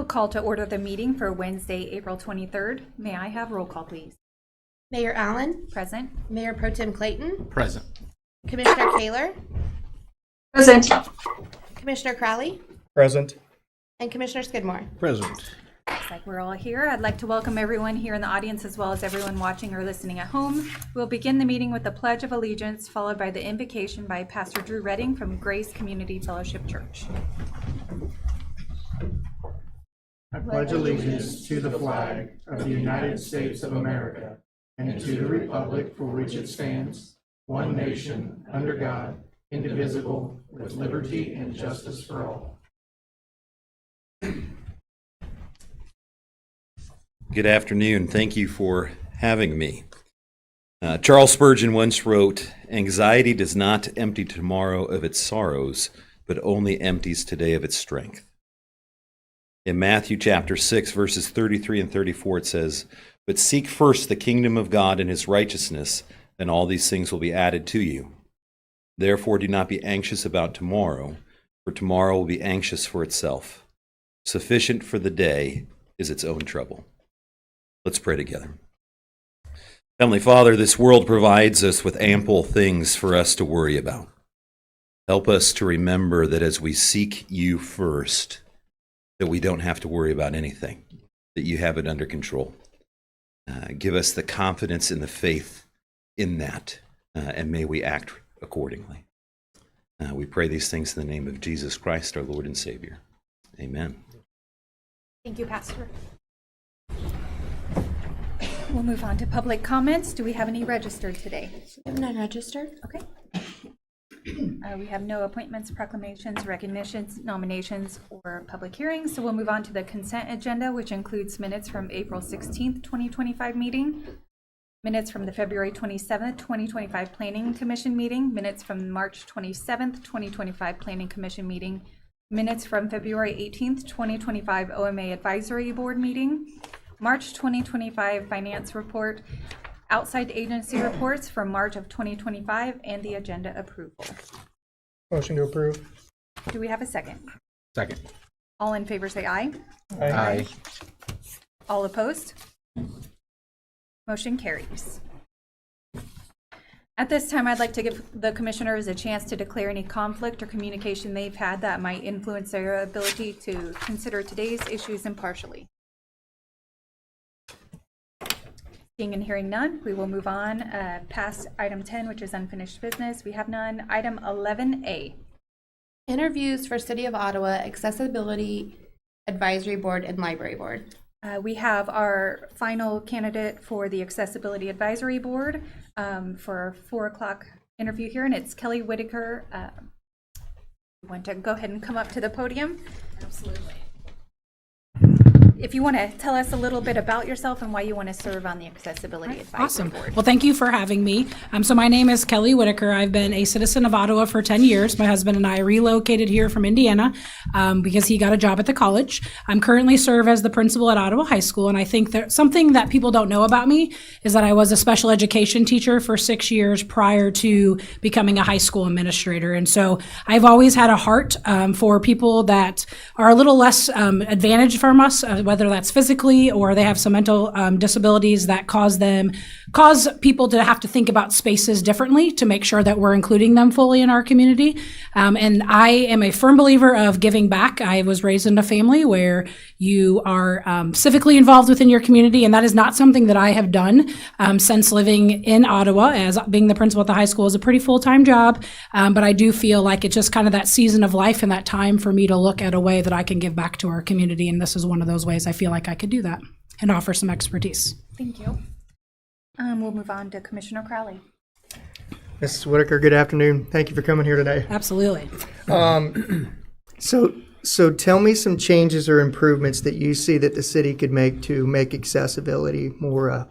will call to order the meeting for Wednesday, April 23rd. May I have roll call, please? Mayor Allen. Present. Mayor Pro Tem Clayton. Present. Commissioner Kaler. Present. Commissioner Crowley. Present. And Commissioner Skidmore. Present. Looks like we're all here. I'd like to welcome everyone here in the audience as well as everyone watching or listening at home. We'll begin the meeting with the Pledge of Allegiance, followed by the invocation by Pastor Drew Redding from Grace Community Fellowship Church. I pledge allegiance to the flag of the United States of America and to the republic for which it stands, one nation, under God, indivisible, with liberty and justice for all. Good afternoon. Thank you for having me. Charles Spurgeon once wrote, "Anxiety does not empty tomorrow of its sorrows, but only empties today of its strength." In Matthew chapter 6, verses 33 and 34, it says, "But seek first the kingdom of God and his righteousness, and all these things will be added to you. Therefore do not be anxious about tomorrow, for tomorrow will be anxious for itself. Sufficient for the day is its own trouble." Let's pray together. Heavenly Father, this world provides us with ample things for us to worry about. Help us to remember that as we seek you first, that we don't have to worry about anything, that you have it under control. Give us the confidence and the faith in that, and may we act accordingly. We pray these things in the name of Jesus Christ, our Lord and Savior. Amen. Thank you, Pastor. We'll move on to public comments. Do we have any registered today? We have none registered. Okay. We have no appointments, proclamations, recognitions, nominations, or public hearings. So we'll move on to the consent agenda, which includes minutes from April 16th, 2025 meeting, minutes from the February 27th, 2025 Planning Commission meeting, minutes from March 27th, 2025 Planning Commission meeting, minutes from February 18th, 2025 OMA Advisory Board meeting, March 2025 Finance Report, outside agency reports from March of 2025, and the agenda approval. Motion to approve. Do we have a second? Second. All in favor say aye. Aye. All opposed? Motion carries. At this time, I'd like to give the commissioners a chance to declare any conflict or communication they've had that might influence their ability to consider today's issues impartially. Seeing and hearing none, we will move on past item 10, which is unfinished business. We have none. Item 11A. Interviews for City of Ottawa Accessibility Advisory Board and Library Board. We have our final candidate for the Accessibility Advisory Board for our 4 o'clock interview here, and it's Kelly Whitaker. You want to go ahead and come up to the podium? Absolutely. If you want to tell us a little bit about yourself and why you want to serve on the Accessibility Advisory Awesome. Board. Well, thank you for having me. So my name is Kelly Whitaker. I've been a citizen of Ottawa for 10 years. My husband and I relocated here from Indiana because he got a job at the college. I'm currently serve as the principal at Ottawa High School, and I think that something that people don't know about me is that I was a special education teacher for 6 years prior to becoming a high school administrator. And so I've always had a heart for people that are a little less advantaged from us, whether that's physically or they have some mental disabilities that cause people to have to think about spaces differently to make sure that we're including them fully in our community. And I am a firm believer of giving back. I was raised in a family where you are civically involved within your community, and that is not something that I have done since living in Ottawa. As being the principal at the high school is a pretty full-time job, but I do feel like it's just kind of that season of life and that time for me to look at a way that I can give back to our community, and this is one of those ways I feel like I could do that and offer some expertise. Thank you. We'll move on to Commissioner Crowley. Mrs. Whitaker, good afternoon. Thank you for coming here today. Absolutely. So tell me some changes or improvements that you see that the city could make to make accessibility more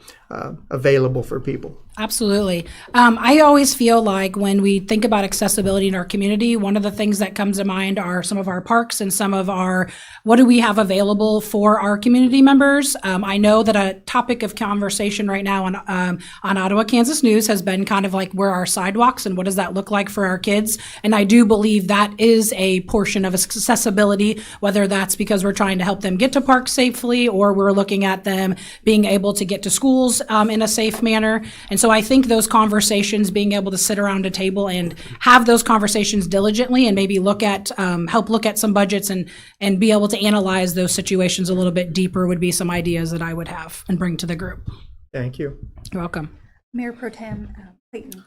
available for people. Absolutely. I always feel like when we think about accessibility in our community, one of the things that comes to mind are some of our parks and some of our, what do we have available for our community members? I know that a topic of conversation right now on Ottawa, Kansas News has been kind of like where are our sidewalks and what does that look like for our kids? And I do believe that is a portion of accessibility accessibility, whether that's because we're trying to help them get to parks safely or we're looking at them being able to get to schools in a safe manner. And so I think those conversations, being able to sit around a table and have those conversations diligently and maybe look at, help look at some budgets and be able to analyze those situations a little bit deeper would be some ideas that I would have and bring to the group. Thank you. You're welcome. Mayor Pro Tem Clayton.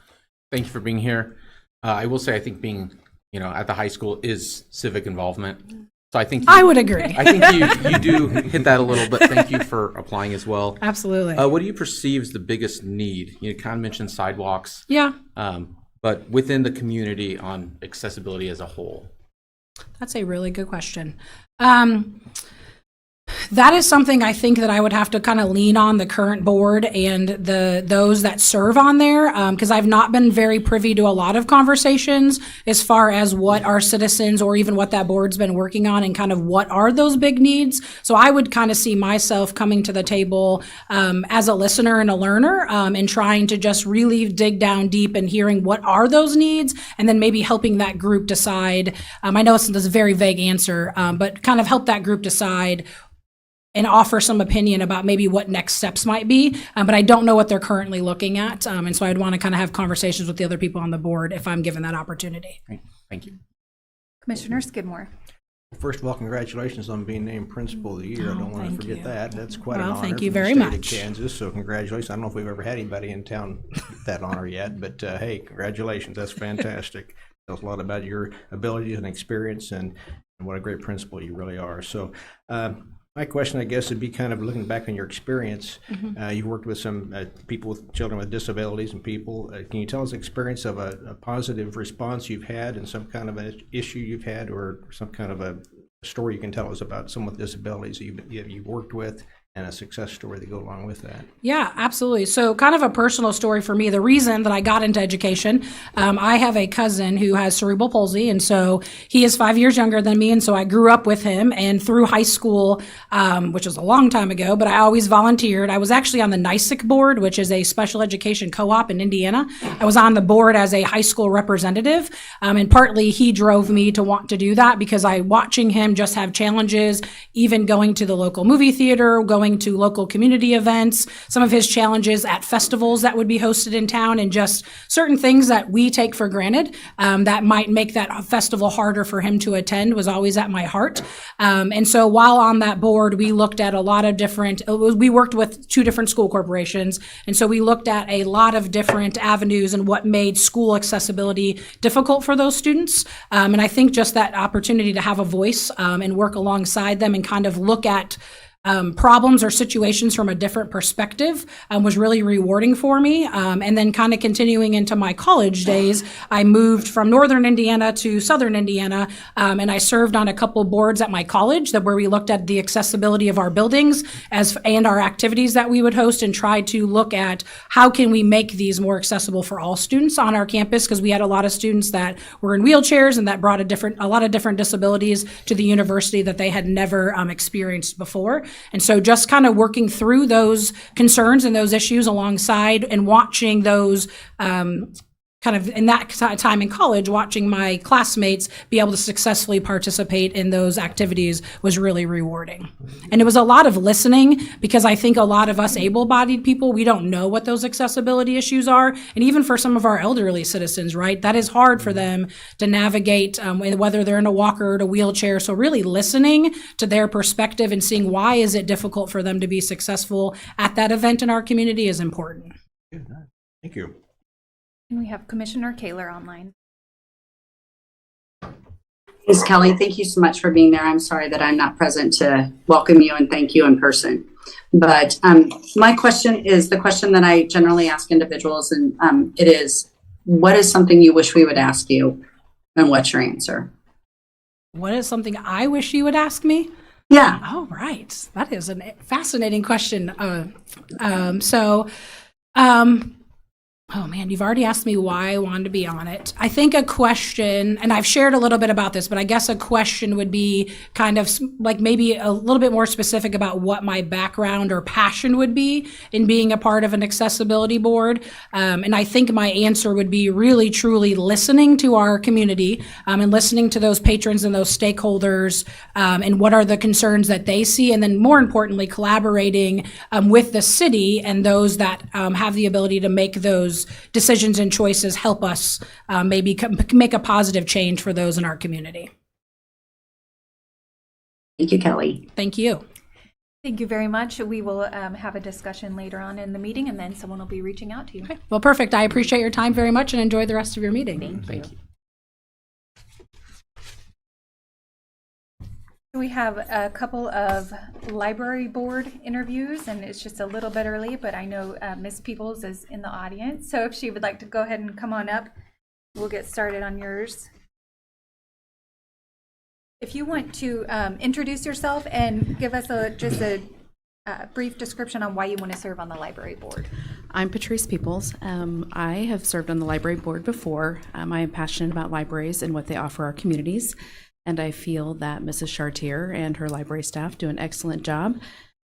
Thank you for being here. I will say, I think being, at the high school is civic involvement. So I think I would agree. I think you do hit that a little, but thank you for applying as well. Absolutely. What do you perceive as the biggest need? You kind of mentioned sidewalks, Yeah, but within the community on accessibility as a whole. that's a really good question. That is something I think that I would have to kind of lean on the current board and those that serve on there, because I've not been very privy to a lot of conversations as far as what our citizens or even what that board's been working on and kind of what are those big needs. So I would kind of see myself coming to the table as a listener and a learner and trying to just really dig down deep and hearing what are those needs and then maybe helping that group decide. I know this is a very vague answer, but kind of help that group decide and offer some opinion about maybe what next steps might be. But I don't know what they're currently looking at. And so I'd want to kind of have conversations with the other people on the board if I'm given that opportunity. Great. Thank you. Commissioner Skidmore. First of all, congratulations on being named Principal of the Year. I don't want to thank forget you. that. That's quite Well, an honor. thank you from the very state of much. Kansas, so congratulations. I don't know if we've ever had anybody in town get that honor yet, but hey, congratulations. That's fantastic. Tells a lot about your abilities and experience and what a great principal you really are. So, my question, I guess, would be kind of looking back on your experience. You've worked with some people with children with disabilities and people. Can you tell us the experience of a positive response you've had and some kind of an issue you've had or some kind of a story you can tell us about someone with disabilities that you've worked with and a success story that go along with that? Yeah, absolutely. So kind of a personal story for me. The reason that I got into education, I have a cousin who has cerebral palsy, and so he is 5 years younger than me, and so I grew up with him. And through high school, which was a long time ago, but I always volunteered. I was actually on the NYSEC board, which is a special education co-op in Indiana. I was on the board as a high school representative, and partly he drove me to want to do that because watching him just have challenges, even going to the local movie theater, going to local community events, some of his challenges at festivals that would be hosted in town, and just certain things that we take for granted that might make that festival harder for him to attend was always at my heart. And so while on that board, we looked at a lot of different, we worked with 2 different school corporations. And so we looked at a lot of different avenues and what made school accessibility difficult for those students. And I think just that opportunity to have a voice and work alongside them and kind of look at problems or situations from a different perspective was really rewarding for me. And then kind of continuing into my college days, I moved from northern Indiana to southern Indiana, and I served on a couple boards at my college where we looked at the accessibility of our buildings and our activities that we would host and tried to look at how can we make these more accessible for all students on our campus, because we had a lot of students that were in wheelchairs and that brought a lot of different disabilities to the university that they had never experienced before. And so just kind of working through those concerns and those issues alongside and watching those kind of in that time in college, watching my classmates be able to successfully participate in those activities was really rewarding. And it was a lot of listening, because I think a lot of us able-bodied people, we don't know what those accessibility issues are. And even for some of our elderly citizens, right, that is hard for them to navigate, whether they're in a walker or a wheelchair. So really listening to their perspective and seeing why is it difficult for them to be successful at that event in our community is important. Thank you. And we have Commissioner Kaler online. Ms. Kelly, thank you so much for being there. I'm sorry that I'm not present to welcome you and thank you in person. But my question is the question that I generally ask individuals, and it is, what is something you wish we would ask you, and what's your answer? What is something I wish you would ask me? Yeah. Oh, right. That is a fascinating question. Oh man, you've already asked me why I wanted to be on it. I think a question, and I've shared a little bit about this, but I guess a question would be kind of like maybe a little bit more specific about what my background or passion would be in being a part of an accessibility board. And I think my answer would be really truly listening to our community and listening to those patrons and those stakeholders and what are the concerns that they see. And then more importantly, collaborating with the city and those that have the ability to make those decisions and choices help us maybe make a positive change for those in our community. Thank you, Kelly. Thank you. Thank you very much. We will have a discussion later on in the meeting, and then someone will be reaching out to you. Okay. Well, perfect. I appreciate your time very much and enjoy the rest of your meeting. Thank you. We have a couple of library board interviews, and it's just a little bit early, but I know Ms. Peoples is in the audience. So if she would like to go ahead and come on up, we'll get started on yours. If you want to introduce yourself and give us just a brief description on why you want to serve on the library board. I'm Patrice Peoples. I have served on the library board before. I am passionate about libraries and what they offer our communities. And I feel that Mrs. Chartier and her library staff do an excellent job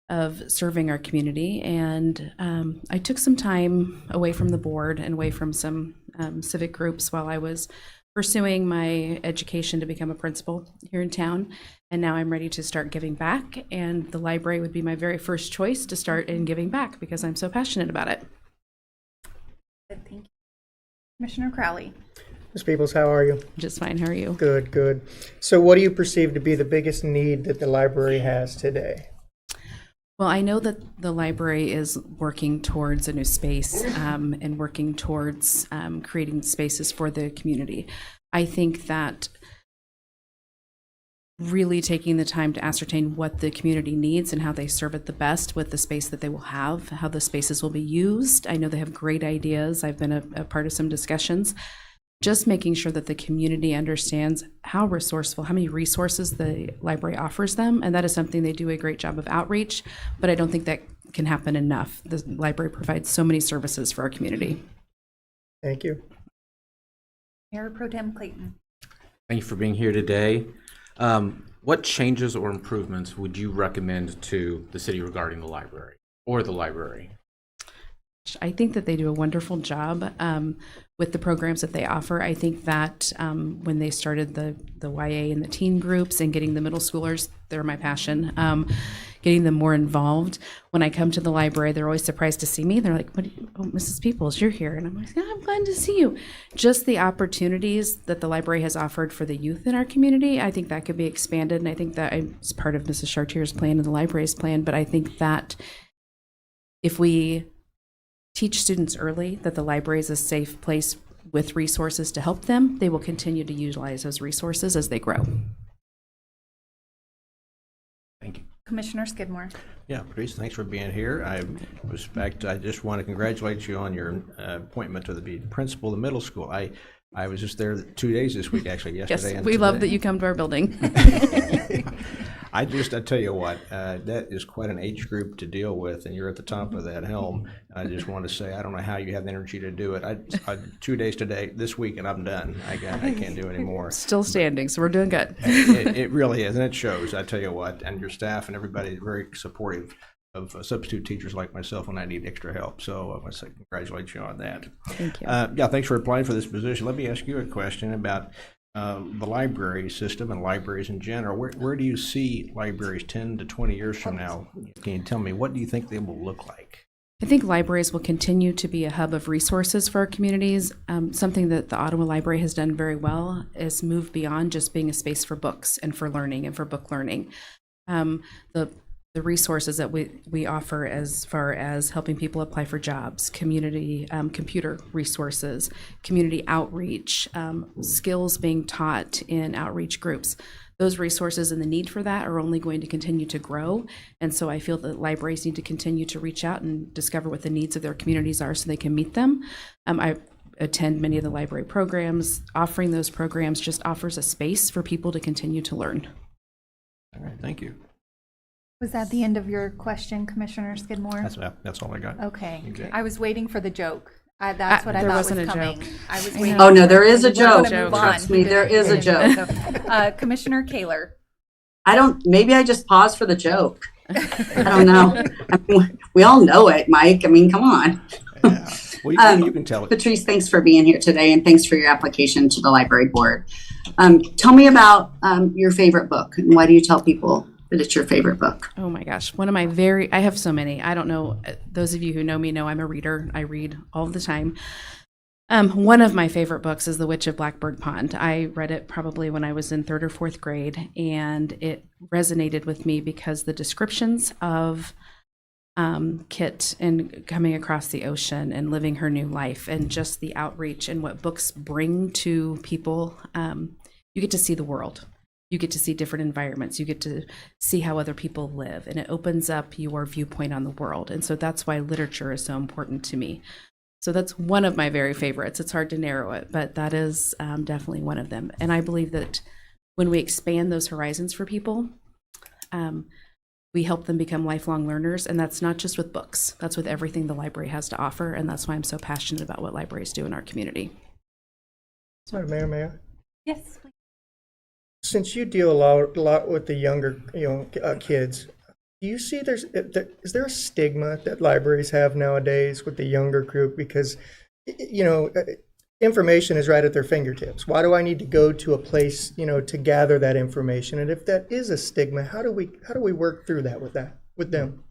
of serving our community. And I took some time away from the board and away from some civic groups while I was pursuing my education to become a principal here in town. And now I'm ready to start giving back. And the library would be my very first choice to start in giving back because I'm so passionate about it. Good, thank you. Commissioner Crowley. Ms. Peoples, how are you? Just fine. How are you? Good, good. So what do you perceive to be the biggest need that the library has today? Well, I know that the library is working towards a new space and working towards creating spaces for the community. I think that really taking the time to ascertain what the community needs and how they serve it the best with the space that they will have, how the spaces will be used. I know they have great ideas. I've been a part of some discussions. Just making sure that the community understands how resourceful, how many resources the library offers them. And that is something they do a great job of outreach, but I don't think that can happen enough. The library provides so many services for our community. Thank you. Mayor Pro Tem Clayton. Thank you for being here today. What changes or improvements would you recommend to the city regarding the library or the library? I think that they do a wonderful job with the programs that they offer. I think that when they started the YA and the teen groups and getting the middle schoolers, they're my passion, getting them more involved. When I come to the library, they're always surprised to see me. They're like, "Oh, Mrs. Peoples, you're here." And I'm like, "Yeah, I'm glad to see you." Just the opportunities that the library has offered for the youth in our community, I think that could be expanded. And I think that it's part of Mrs. Chartier's plan and the library's plan. But I think that if we teach students early that the library is a safe place with resources to help them, they will continue to utilize those resources as they grow. Thank you. Commissioner Skidmore. Yeah, Patrice, thanks for being here. I just want to congratulate you on your appointment to be principal of the middle school. I was just there 2 days this week, actually, yesterday. Yes, we love that you come to our building. I tell you what, that is quite an age group to deal with, and you're at the top of that helm. I just want to say, I don't know how you have the energy to do it. I 2 days today, this week, and I'm done. I can't do any more. Still standing, so we're doing good. It really is, and it shows, I tell you what, and your staff and everybody is very supportive of substitute teachers like myself when I need extra help. So I want to say congratulate you on that. Thank you. Yeah, thanks for applying for this position. Let me ask you a question about the library system and libraries in general. Where do you see libraries 10 to 20 years from now? Can you tell me, what do you think they will look like? I think libraries will continue to be a hub of resources for our communities. Something that the Ottawa Library has done very well is move beyond just being a space for books and for learning and for book learning. The resources that we offer as far as helping people apply for jobs, community computer resources, community outreach, skills being taught in outreach groups. Those resources and the need for that are only going to continue to grow. And so I feel that libraries need to continue to reach out and discover what the needs of their communities are so they can meet them. I attend many of the library programs. Offering those programs just offers a space for people to continue to learn. All right, thank you. Was that the end of your question, Commissioner Skidmore? That's all I got. Okay. Okay. I was waiting for the joke. That's what I There thought was wasn't a coming. joke. I was I waiting. know. Oh, no, there is a We're gonna joke. move on. Trust me, there is a joke. So, Commissioner Kaler. Maybe I just paused for the joke. I don't know. I mean, we all know it, Mike. I mean, come on. Yeah. Well, you can tell it. Patrice, thanks for being here today, and thanks for your application to the library board. Tell me about your favorite book, and why do you tell people that it's your favorite book? Oh my gosh. I have so many. I don't know. Those of you who know me know I'm a reader. I read all the time. One of my favorite books is The Witch of Blackbird Pond. I read it probably when I was in 3rd or 4th grade, and it resonated with me because the descriptions of Kit and coming across the ocean and living her new life, and just the outreach and what books bring to people. You get to see the world. You get to see different environments. You get to see how other people live, and it opens up your viewpoint on the world. And so that's why literature is so important to me. So that's one of my very favorites. It's hard to narrow it, but that is definitely one of them. And I believe that when we expand those horizons for people, we help them become lifelong learners. And that's not just with books. That's with everything the library has to offer. And that's why I'm so passionate about what libraries do in our community. Sorry, may I? Yes. Since you deal a lot with the younger kids, do you see is there a stigma that libraries have nowadays with the younger group? Because information is right at their fingertips. Why do I need to go to a place to gather that information? And if that is a stigma, how do we work through that with them?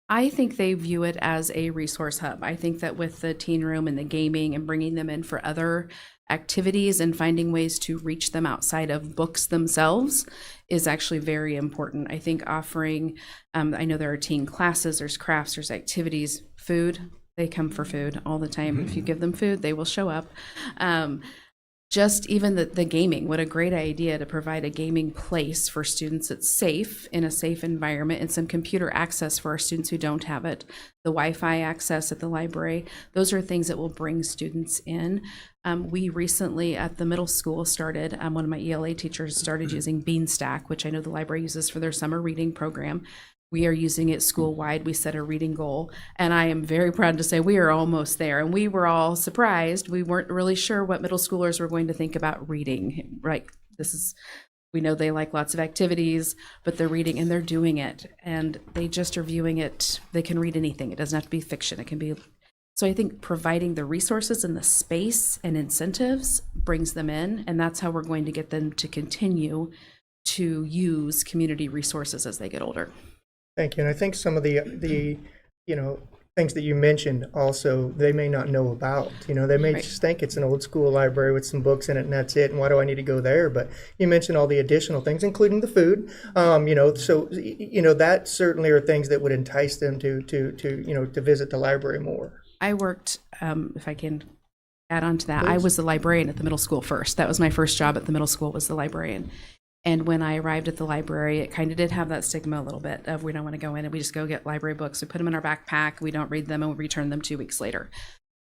I think they view it as a resource hub. I think that with the teen room and the gaming and bringing them in for other activities and finding ways to reach them outside of books themselves is actually very important. I think offering, I know there are teen classes, there's crafts, there's activities, food. They come for food all the time. If you give them food, they will show up. Just even the gaming, what a great idea to provide a gaming place for students that's safe, in a safe environment, and some computer access for our students who don't have it, the Wi-Fi access at the library. Those are things that will bring students in. We recently at the middle school started, one of my ELA teachers started using Beanstack, which I know the library uses for their summer reading program. We are using it school-wide. We set a reading goal, and I am very proud to say we are almost there. And we were all surprised. We weren't really sure what middle schoolers were going to think about reading. Right? We know they like lots of activities, but they're reading and they're doing it, and they just are viewing it. They can read anything. It doesn't have to be fiction. It can be. So I think providing the resources and the space and incentives brings them in, and that's how we're going to get them to continue to use community resources as they get older. Thank you. And I think some of the things that you mentioned also, they may not know about. They may just think it's an old school library with some books in it and that's it. And why do I need to go there? But you mentioned all the additional things, including the food. So that certainly are things that would entice them to visit the library more. I worked, if I can add on to that, Please. I was the librarian at the middle school first. That was my first job at the middle school, was the librarian. And when I arrived at the library, it kind of did have that stigma a little bit of we don't want to go in and we just go get library books. We put them in our backpack, we don't read them, and we return them 2 weeks later.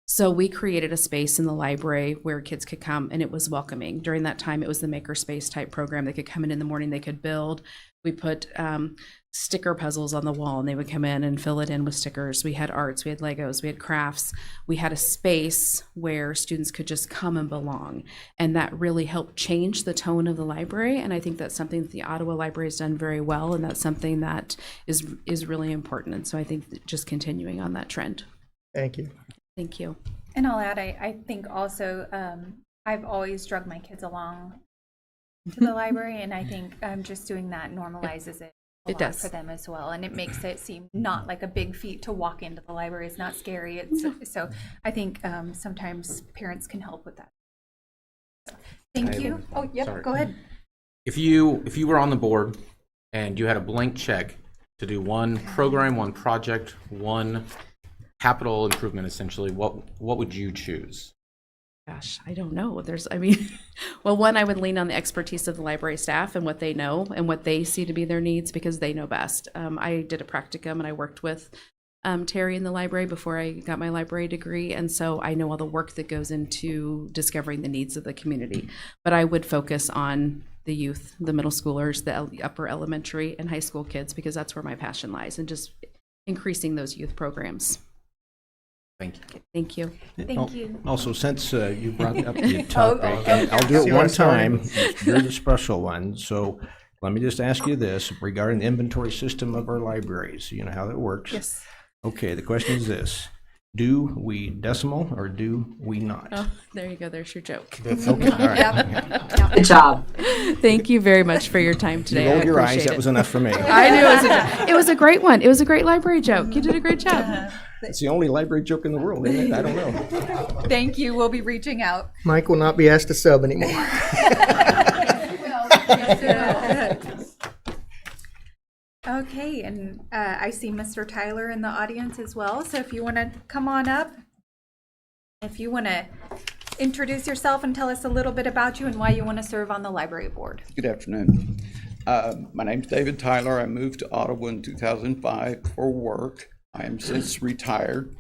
So we created a space in the library where kids could come, and it was welcoming. During that time, it was the makerspace type program. They could come in the morning, they could build. We put sticker puzzles on the wall, and they would come in and fill it in with stickers. We had arts, we had Legos, we had crafts. We had a space where students could just come and belong. And that really helped change the tone of the library. And I think that's something that the Ottawa Library has done very well. And that's something that is really important. And so I think just continuing on that trend. Thank you. Thank you. And I'll add, I think also, I've always drug my kids along to the library, and I think just doing that normalizes it a lot for them as well, and it makes it seem not like a big feat to walk into the library. It's not scary. So I think sometimes parents can help with that. So, thank you. Oh, yep. Sorry. Go ahead. If you were on the board and you had a blank check to do one program, one project, one capital improvement, essentially, what would you choose? Gosh, I don't know. Well, one, I would lean on the expertise of the library staff and what they know and what they see to be their needs, because they know best. I did a practicum and I worked with Terry in the library before I got my library degree. And so I know all the work that goes into discovering the needs of the community. But I would focus on the youth, the middle schoolers, the upper elementary and high school kids, because that's where my passion lies, and just increasing those youth programs. Thank you. Thank you. Thank you. Also, since you brought up the topic, and I'll do it one time. You're the special one. So let me just ask you this regarding the inventory system of our libraries. You know how that works? Yes. Okay, the question is this. Do we decimal or do we not? Oh, there you go. There's your joke. Okay, all right. Good job. Thank you very much for your time You today. rolled I your eyes. appreciate That it. was enough for me. I knew it was a joke. It was a great one. It was a great library joke. You did a great job. It's the only library joke in the world, isn't it? I don't know. Thank you. We'll be reaching out. Mike will not be asked to sub anymore. Okay, and I see Mr. Tyler in the audience as well. So if you want to come on up, if you want to introduce yourself and tell us a little bit about you and why you want to serve on the library board. Good afternoon. My name's David Tyler. I moved to Ottawa in 2005 for work. I am since retired.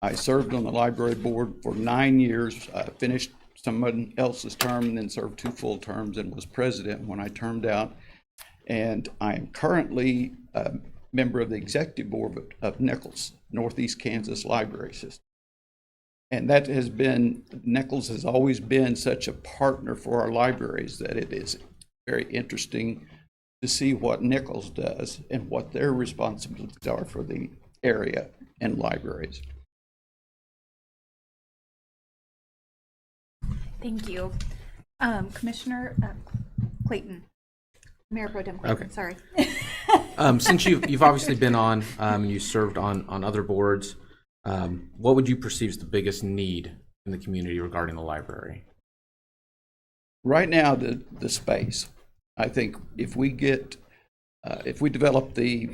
I served on the library board for 9 years, finished someone else's term and then served 2 full terms and was president when I termed out. And I am currently a member of the executive board of Nichols, Northeast Kansas Library System. And that has been, Nichols has always been such a partner for our libraries that it is very interesting to see what Nichols does and what their responsibilities are for the area and libraries. Thank you. Commissioner Clayton. Mayor Pro Tem Clayton, Okay. sorry. Since you've obviously been on and you served on other boards, what would you perceive as the biggest need in the community regarding the library? Right now, the space. I think if we develop the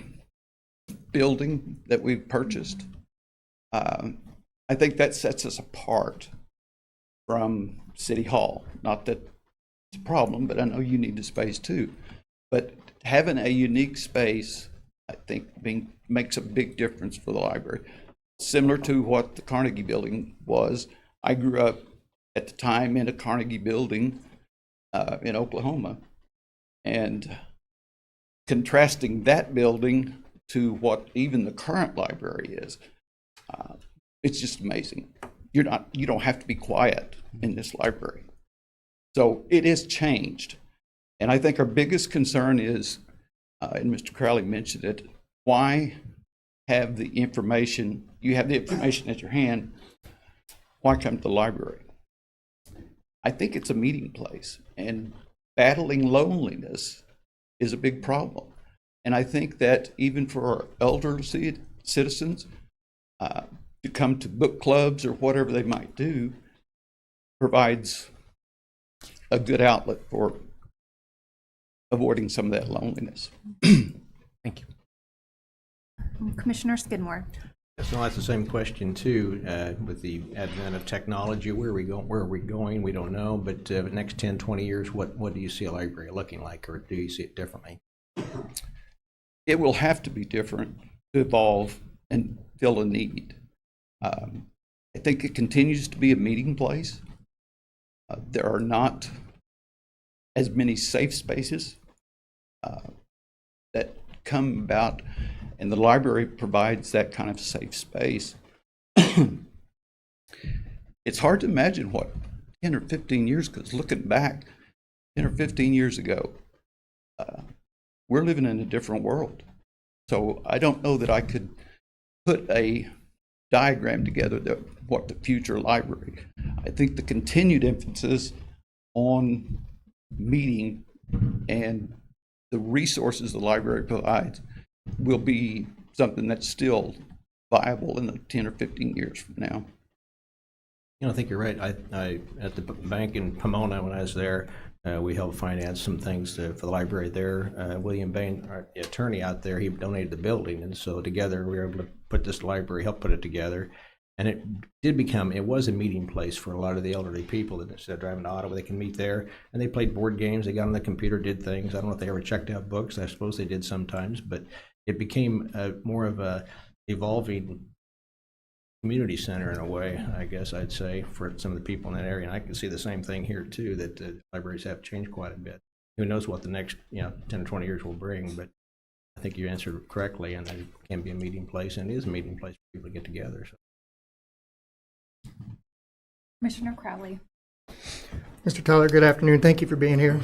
building that we've purchased, I think that sets us apart from City Hall. Not that it's a problem, but I know you need the space too. But having a unique space, I think, makes a big difference for the library. Similar to what the Carnegie Building was. I grew up at the time in a Carnegie Building in Oklahoma. And contrasting that building to what even the current library is, it's just amazing. You don't have to be quiet in this library. So it has changed. And I think our biggest concern is, and Mr. Crowley mentioned it, why have the information, you have the information at your hand, why come to the library? I think it's a meeting place, and battling loneliness is a big problem. And I think that even for our elderly citizens, to come to book clubs or whatever they might do, provides a good outlet for avoiding some of that loneliness. Thank you. Commissioner Skidmore. So that's the same question too, with the advent of technology. Where are we going? We don't know. But the next 10, 20 years, what do you see a library looking like, or do you see it differently? It will have to be different to evolve and fill a need. I think it continues to be a meeting place. There are not as many safe spaces that come about, and the library provides that kind of safe space. It's hard to imagine what 10 or 15 years, because looking back 10 or 15 years ago, we're living in a different world. So I don't know that I could put a diagram together that what the future library. I think the continued emphasis on meeting and the resources the library provides will be something that's still viable in the 10 or 15 years from now. You know, I think you're right. I at the bank in Pomona when I was there, we helped finance some things for the library there. William Bain, our attorney out there, he donated the building, and so together we were able to put this library, help put it together. And it was a meeting place for a lot of the elderly people that instead of driving to Ottawa, they can meet there. And they played board games, they got on the computer, did things. I don't know if they ever checked out books. I suppose they did sometimes, but it became more of a evolving community center in a way, I guess I'd say, for some of the people in that area. And I can see the same thing here too, that libraries have changed quite a bit. Who knows what the next 10 or 20 years will bring, but I think you answered correctly, and that it can be a meeting place, and it is a meeting place for people to get together. So. Commissioner Crowley. Mr. Tyler, good afternoon. Thank you for being here.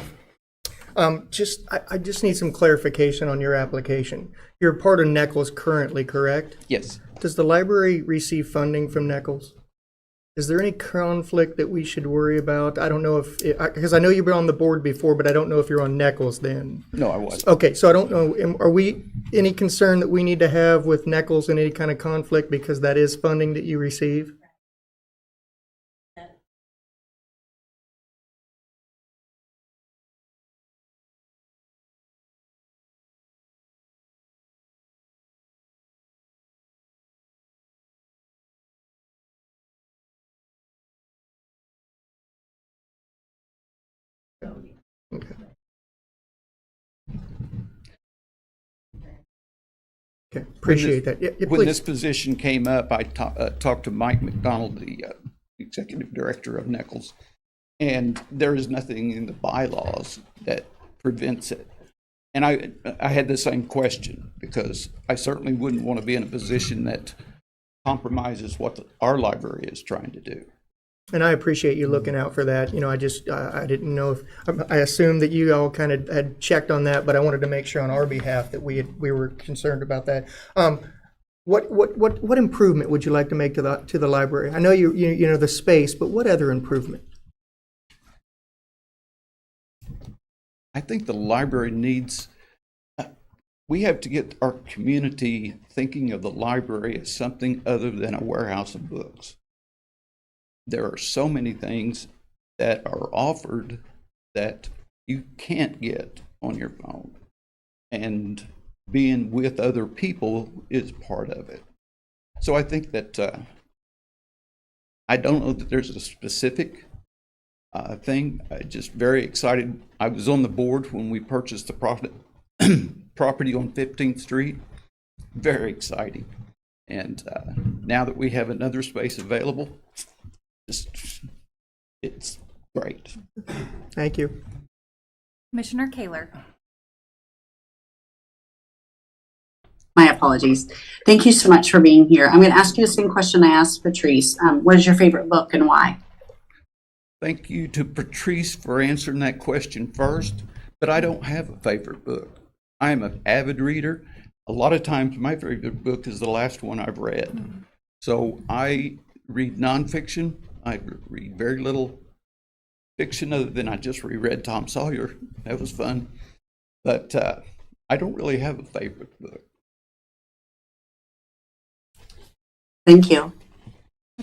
I just need some clarification on your application. You're part of Nichols currently, correct? Yes. Does the library receive funding from Nichols? Is there any conflict that we should worry about? I don't know if, because I know you've been on the board before, but I don't know if you're on Nichols then. No, I wasn't. Okay, so I don't know, are we, any concern that we need to have with Nichols and any kind of conflict because that is funding that you receive? Okay, appreciate that. Yeah, When please. this position came up, I talked to Mike McDonald, the executive director of Nichols, and there is nothing in the bylaws that prevents it. And I had the same question because I certainly wouldn't want to be in a position that compromises what our library is trying to do. And I appreciate you looking out for that. You know, I just, I didn't know if, I assumed that you all kind of had checked on that, but I wanted to make sure on our behalf that we were concerned about that. What improvement would you like to make to the library? I know you know the space, but what other improvement? I think the library needs, we have to get our community thinking of the library as something other than a warehouse of books. There are so many things that are offered that you can't get on your phone. And being with other people is part of it. So I think that I don't know that there's a specific thing. I'm just very excited. I was on the board when we purchased the property on 15th Street. Very exciting. And now that we have another space available, it's great. Thank you. Commissioner Kaler. My apologies. Thank you so much for being here. I'm going to ask you the same question I asked Patrice. What is your favorite book and why? Thank you to Patrice for answering that question first, but I don't have a favorite book. I am an avid reader. A lot of times my favorite book is the last one I've read. So I read nonfiction. I read very little fiction other than I just reread Tom Sawyer. That was fun. But I don't really have a favorite book. Thank you.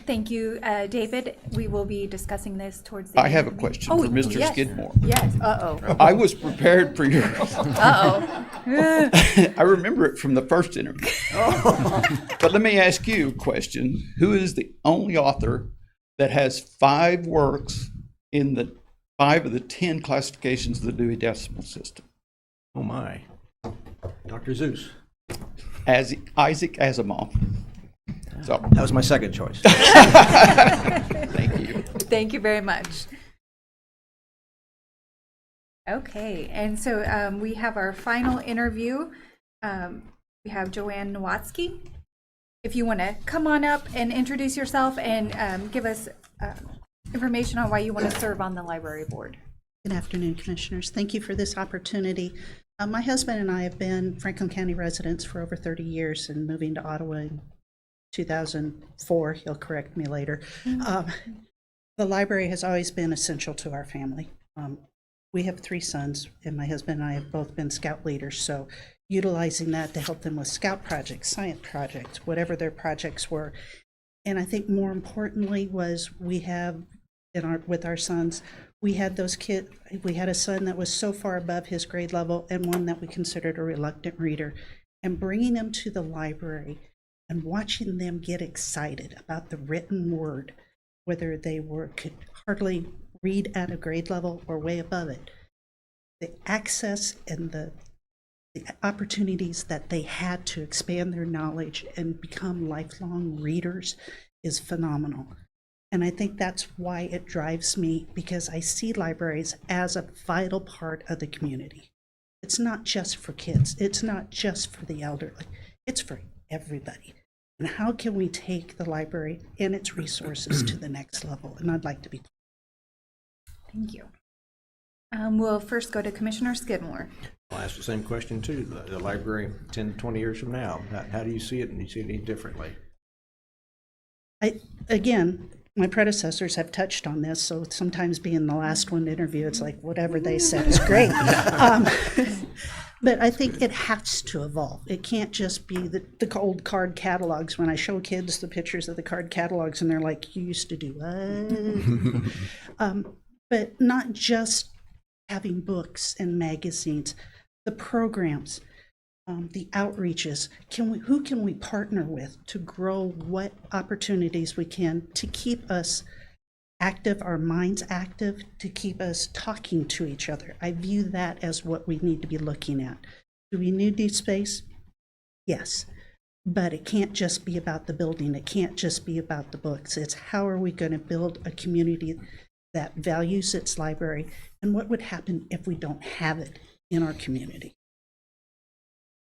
Thank you, David. We will be discussing this towards the I end have a of the question meeting. for Mr. Yes. Skidmore. Yes. Uh-oh. I was prepared for your... Uh-oh. I remember it from the first interview. But let me ask you a question. Who is the only author that has 5 works in the 5 of the 10 classifications of the Dewey Decimal System? Oh my. Dr. Zeus. As Isaac Asimov. So That was my second choice. thank you. Thank you very much. Okay, and so we have our final interview. We have Joanne Nowatzki. If you want to come on up and introduce yourself and give us information on why you want to serve on the library board. Good afternoon, Commissioners. Thank you for this opportunity. My husband and I have been Franklin County residents for over 30 years and moving to Ottawa in 2004. He'll correct me later. The library has always been essential to our family. We have 3 sons, and my husband and I have both been Scout leaders, so utilizing that to help them with Scout projects, science projects, whatever their projects were. And I think more importantly was we have, with our sons, we had those kids, we had a son that was so far above his grade level and one that we considered a reluctant reader. And bringing them to the library and watching them get excited about the written word, whether they could hardly read at a grade level or way above it, the access and the opportunities that they had to expand their knowledge and become lifelong readers is phenomenal. And I think that's why it drives me, because I see libraries as a vital part of the community. It's not just for kids. It's not just for the elderly. It's for everybody. And how can we take the library and its resources to the next level? And I'd like to be. Thank you. We'll first go to Commissioner Skidmore. I'll ask the same question too. The library 10, 20 years from now, how do you see it, and do you see it any differently? Again, my predecessors have touched on this, so sometimes being the last one to interview, it's like whatever they said is great. But I think it has to evolve. It can't just be the old card catalogs. When I show kids the pictures of the card catalogs and they're like, you used to do what? But not just having books and magazines, the programs, the outreaches. Who can we partner with to grow what opportunities we can to keep us active, our minds active, to keep us talking to each other? I view that as what we need to be looking at. Do we need new space? Yes. But it can't just be about the building. It can't just be about the books. It's how are we going to build a community that values its library, and what would happen if we don't have it in our community?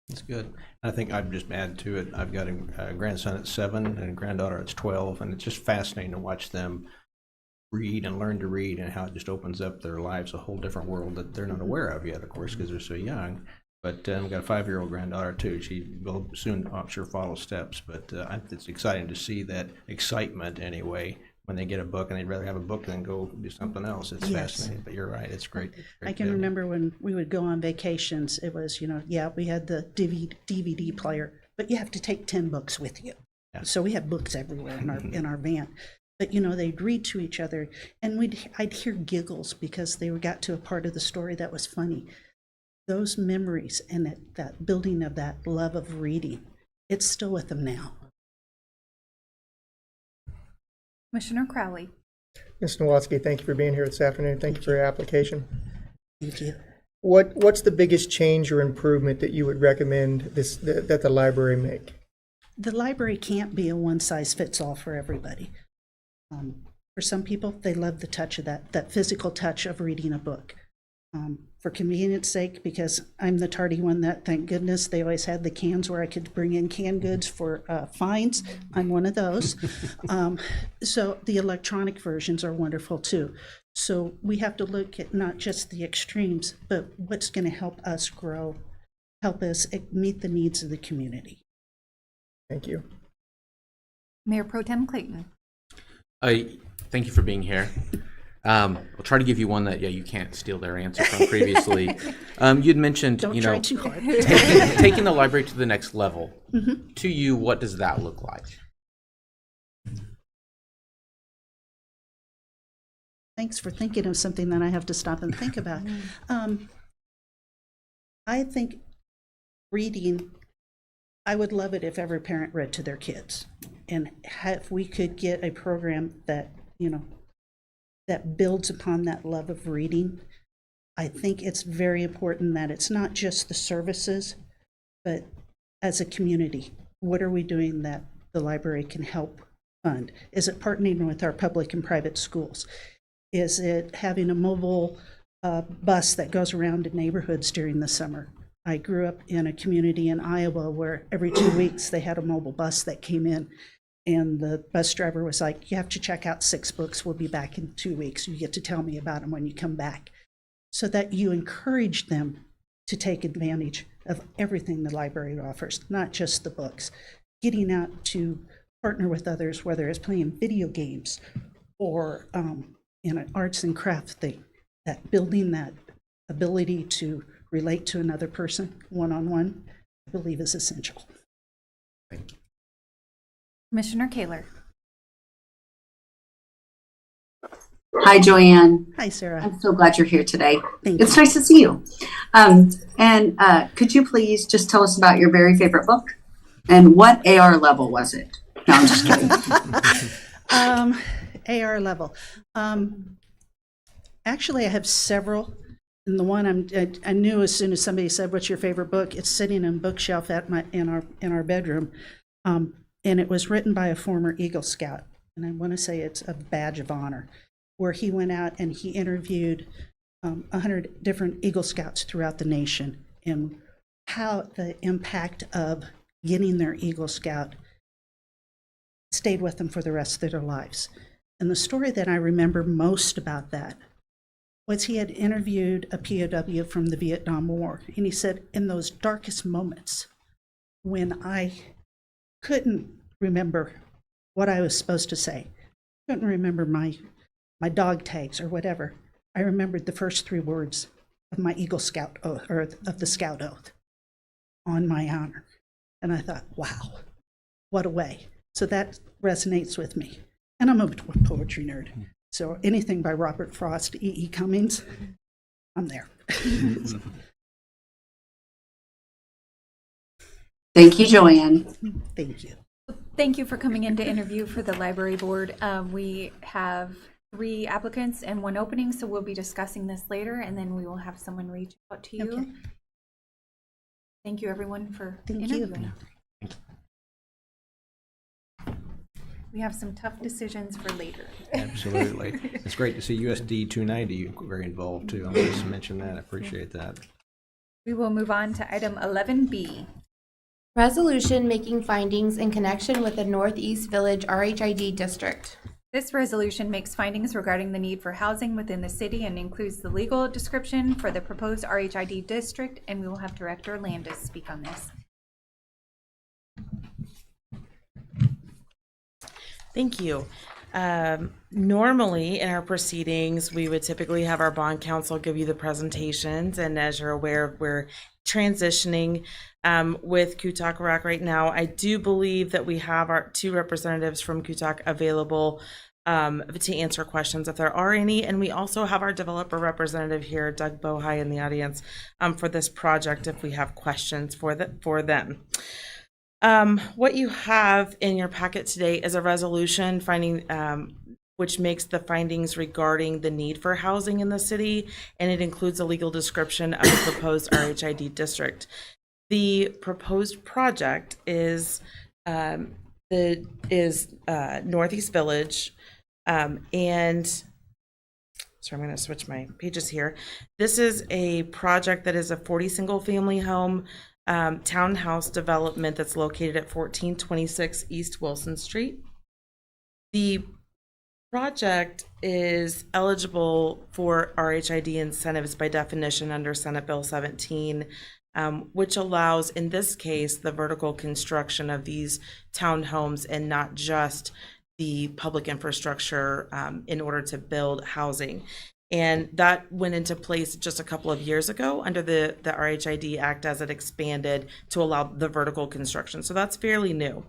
That's good. I think I'd just add to it, I've got a grandson at 7 and a granddaughter at 12, and it's just fascinating to watch them read and learn to read, and how it just opens up their lives, a whole different world that they're not aware of yet, of course, because they're so young. But I've got a 5-year-old granddaughter too. She will soon, I'm sure, follow steps. But it's exciting to see that excitement anyway when they get a book, and they'd rather have a book than go do something else. It's fascinating. But you're right, it's great. I can remember when we would go on vacations, it was, we had the DVD player, but you have to take 10 books with you. Yeah. So we had books everywhere in our van. But they'd read to each other, and I'd hear giggles because they got to a part of the story that was funny. Those memories and that building of that love of reading, it's still with them now. Commissioner Crowley. Ms. Nowatzki, thank you for being here this afternoon. Thank you for your application. Thank you. What's the biggest change or improvement that you would recommend that the library make? The library can't be a one-size-fits-all for everybody. For some people, they love the touch of that physical touch of reading a book. For convenience sake, because I'm the tardy one that, thank goodness, they always had the cans where I could bring in canned goods for fines. I'm one of those. So the electronic versions are wonderful too. So we have to look at not just the extremes, but what's going to help us grow, help us meet the needs of the community. Thank you. Mayor Pro Tem Clayton. Thank you for being here. I'll try to give you one that you can't steal their answer from previously. You'd mentioned Don't try too hard. taking the library to the next level. Mm-hmm. To you, what does that look like? Thanks for thinking of something that I have to stop and think about. I think reading, I would love it if every parent read to their kids, and if we could get a program that that builds upon that love of reading. I think it's very important that it's not just the services, but as a community, what are we doing that the library can help fund? Is it partnering with our public and private schools? Is it having a mobile bus that goes around in neighborhoods during the summer? I grew up in a community in Iowa where every 2 weeks they had a mobile bus that came in. And the bus driver was like, you have to check out 6 books. We'll be back in 2 weeks. You get to tell me about them when you come back. So that you encourage them to take advantage of everything the library offers, not just the books. Getting out to partner with others, whether it's playing video games or in an arts and craft thing, that building that ability to relate to another person one-on-one, I believe is essential. Thank you. Commissioner Kaler. Hi, Joanne. Hi, Sarah. I'm so glad you're here today. Thank It's you. nice to see you. And could you please just tell us about your very favorite book and what AR level was it? No, I'm just kidding. AR level. Actually, I have several. And the one I knew as soon as somebody said, "What's your favorite book?" It's sitting on a bookshelf in our bedroom. And it was written by a former Eagle Scout, and I want to say it's a badge of honor, where he went out and he interviewed 100 different Eagle Scouts throughout the nation, and how the impact of getting their Eagle Scout stayed with them for the rest of their lives. And the story that I remember most about that was he had interviewed a POW from the Vietnam War. And he said, in those darkest moments when I couldn't remember what I was supposed to say, couldn't remember my dog tags or whatever, I remembered the first 3 words of my Eagle Scout oath, or of the Scout oath, on my honor. And I thought, wow, what a way. So that resonates with me. And I'm a poetry nerd. So anything by Robert Frost, E.E. Cummings, I'm there. Thank you, Joanne. Thank you. Thank you for coming in to interview for the library board. We have 3 applicants and 1 opening, so we'll be discussing this later, and then we will have someone reach out to you. Okay. Thank you, everyone, for Thank you. interviewing. We have some tough decisions for later. Absolutely. It's great to see USD 290 very involved too. I wanted to mention that. I appreciate that. We will move on to item 11B. Resolution making findings in connection with the Northeast Village RHID district. This resolution makes findings regarding the need for housing within the city and includes the legal description for the proposed RHID district, and we will have Director Landis speak on this. Thank you. Normally in our proceedings, we would typically have our bond counsel give you the presentations, and as you're aware, we're transitioning with Kutak right now. I do believe that we have our 2 representatives from Kutak available to answer questions if there are any, and we also have our developer representative here, Doug Bohai, in the audience for this project if we have questions for them. What you have in your packet today is a resolution finding which makes the findings regarding the need for housing in the city, and it includes a legal description of the proposed RHID district. The proposed project is Northeast Village, and so I'm going to switch my pages here. This is a project that is a 40 single-family home townhouse development that's located at 1426 East Wilson Street. The project is eligible for RHID incentives by definition under Senate Bill 17, which allows, in this case, the vertical construction of these townhomes and not just the public infrastructure in order to build housing. And that went into place just a couple of years ago under the RHID Act as it expanded to allow the vertical construction. So that's fairly new.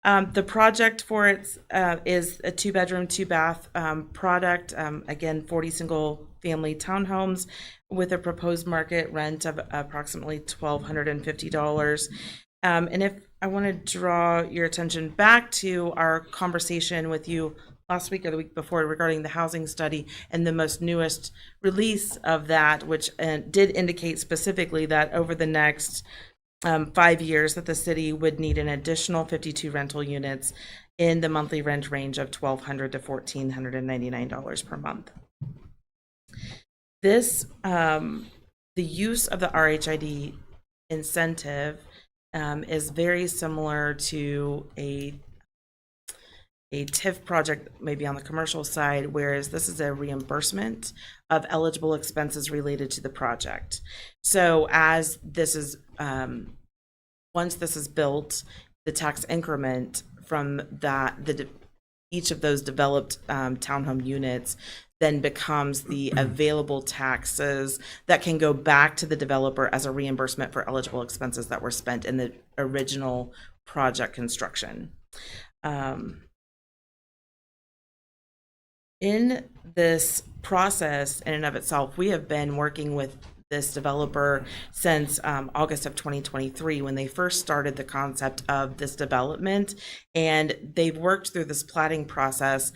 The project for it is a 2-bedroom, 2-bath product. Again, 40 single family townhomes with a proposed market rent of approximately $1,250. And if I want to draw your attention back to our conversation with you last week or the week before regarding the housing study and the most newest release of that, which did indicate specifically that over the next 5 years that the city would need an additional 52 rental units in the monthly rent range of $1,200 to $1,499 per month. This, the use of the RHID incentive is very similar to a TIF project maybe on the commercial side, whereas this is a reimbursement of eligible expenses related to the project. So as this is, once this is built, the tax increment from that, each of those developed townhome units then becomes the available taxes that can go back to the developer as a reimbursement for eligible expenses that were spent in the original project construction. In this process, in and of itself, we have been working with this developer since August of 2023 when they first started the concept of this development, and they've worked through this platting process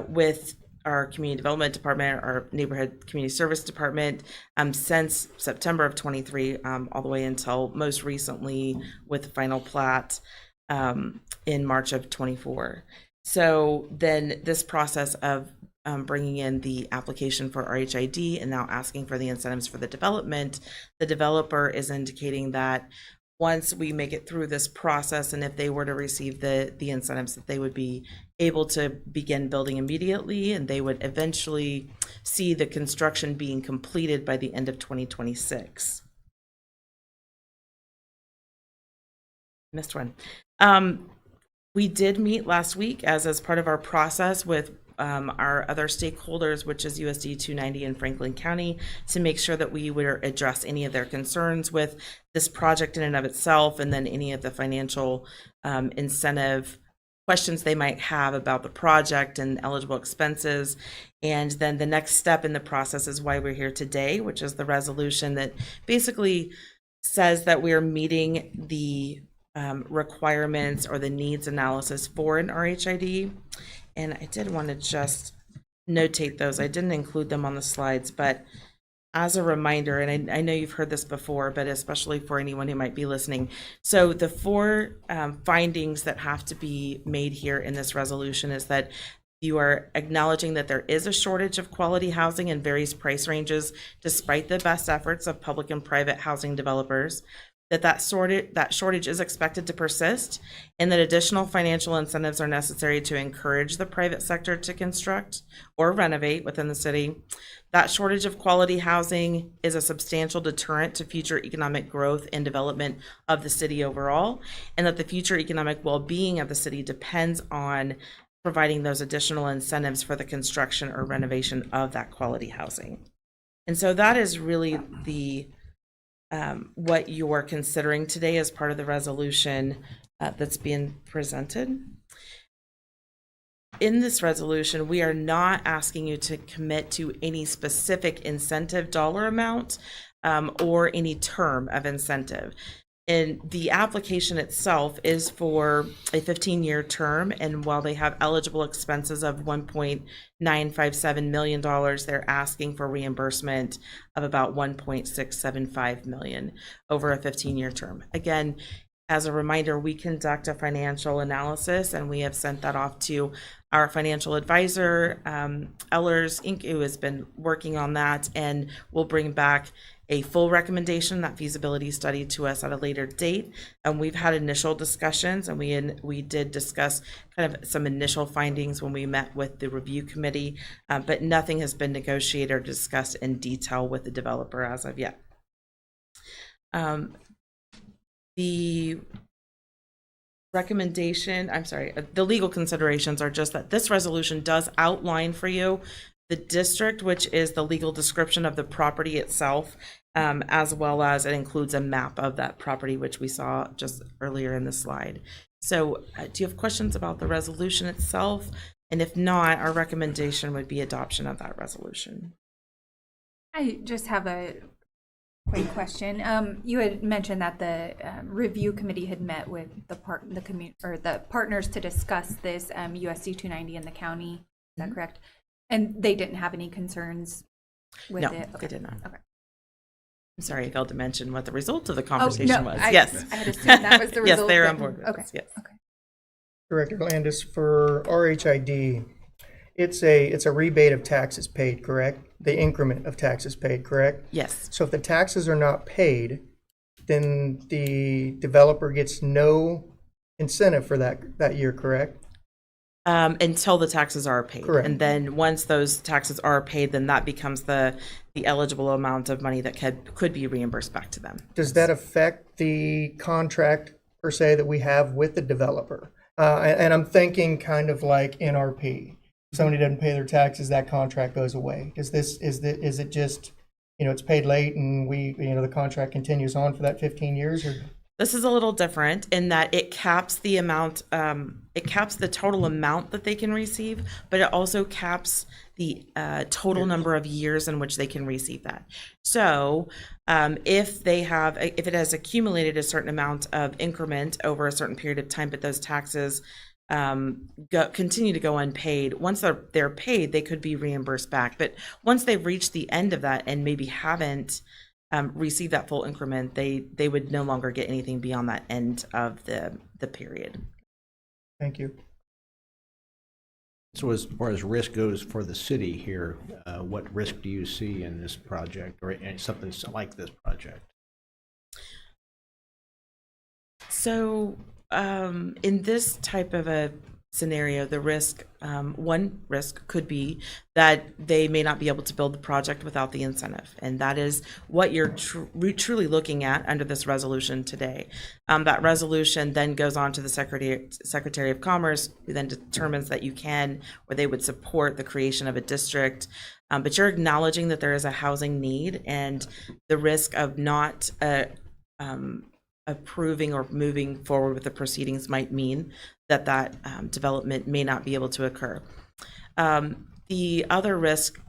with our community development department, our neighborhood community service department, since September of 23, all the way until most recently with the final plat in March of 24. So then this process of bringing in the application for RHID and now asking for the incentives for the development, the developer is indicating that once we make it through this process, and if they were to receive the incentives, that they would be able to begin building immediately, and they would eventually see the construction being completed by the end of 2026. Missed one. We did meet last week as part of our process with our other stakeholders, which is USD 290 in Franklin County, to make sure that we would address any of their concerns with this project in and of itself, and then any of the financial incentive questions they might have about the project and eligible expenses. And then the next step in the process is why we're here today, which is the resolution that basically says that we're meeting the requirements or the needs analysis for an RHID. And I did want to just notate those. I didn't include them on the slides, but as a reminder, and I know you've heard this before, but especially for anyone who might be listening. So the four findings that have to be made here in this resolution is that you are acknowledging that there is a shortage of quality housing in various price ranges, despite the best efforts of public and private housing developers. That shortage is expected to persist, and that additional financial incentives are necessary to encourage the private sector to construct or renovate within the city. That shortage of quality housing is a substantial deterrent to future economic growth and development of the city overall, and that the future economic well-being of the city depends on providing those additional incentives for the construction or renovation of that quality housing. And so that is really the what you're considering today as part of the resolution that's being presented. In this resolution, we are not asking you to commit to any specific incentive dollar amount or any term of incentive. And the application itself is for a 15-year term, and while they have eligible expenses of $1.957 million, they're asking for reimbursement of about $1.675 million over a 15-year term. Again, as a reminder, we conduct a financial analysis, and we have sent that off to our financial advisor, Ellers Inc., who has been working on that, and will bring back a full recommendation, that feasibility study, to us at a later date. And we've had initial discussions, and we did discuss kind of some initial findings when we met with the review committee, but nothing has been negotiated or discussed in detail with the developer as of yet. The recommendation, the legal considerations are just that this resolution does outline for you the district, which is the legal description of the property itself, as well as it includes a map of that property, which we saw just earlier in the slide. So do you have questions about the resolution itself? And if not, our recommendation would be adoption of that resolution. I just have a quick question. You had mentioned that the review committee had met with the partners to discuss this USD 290 in the county. Is that correct? And they didn't have any concerns with it? No, they did not. Okay. I'm sorry, I failed to mention what the result of the conversation was. Yes. I had assumed that was the result. Yes, they're on board with this. Yes. Okay. Director Landis, for RHID, it's a rebate of taxes paid, correct? The increment of taxes paid, correct? Yes. So if the taxes are not paid, then the developer gets no incentive for that year, correct? Until the taxes are paid. Correct. And then once those taxes are paid, then that becomes the eligible amount of money that could be reimbursed back to them. Does that affect the contract per se that we have with the developer? And I'm thinking kind of like NRP. If somebody doesn't pay their taxes, that contract goes away. Is it just, it's paid late and the contract continues on for that 15 years? Or? This is a little different in that it caps the amount, it caps the total amount that they can receive, but it also caps the total number of years in which they can receive that. So if it has accumulated a certain amount of increment over a certain period of time, but those taxes continue to go unpaid, once they're paid, they could be reimbursed back. But once they've reached the end of that and maybe haven't receive that full increment, they would no longer get anything beyond that end of the period. Thank you. So as far as risk goes for the city here, what risk do you see in this project or in something like this project? So, in this type of a scenario, the risk, one risk could be that they may not be able to build the project without the incentive. And that is what you're truly looking at under this resolution today. That resolution then goes on to the Secretary of Commerce, who then determines that you can, or they would support the creation of a district. But you're acknowledging that there is a housing need, and the risk of not approving or moving forward with the proceedings might mean that development may not be able to occur. The other risk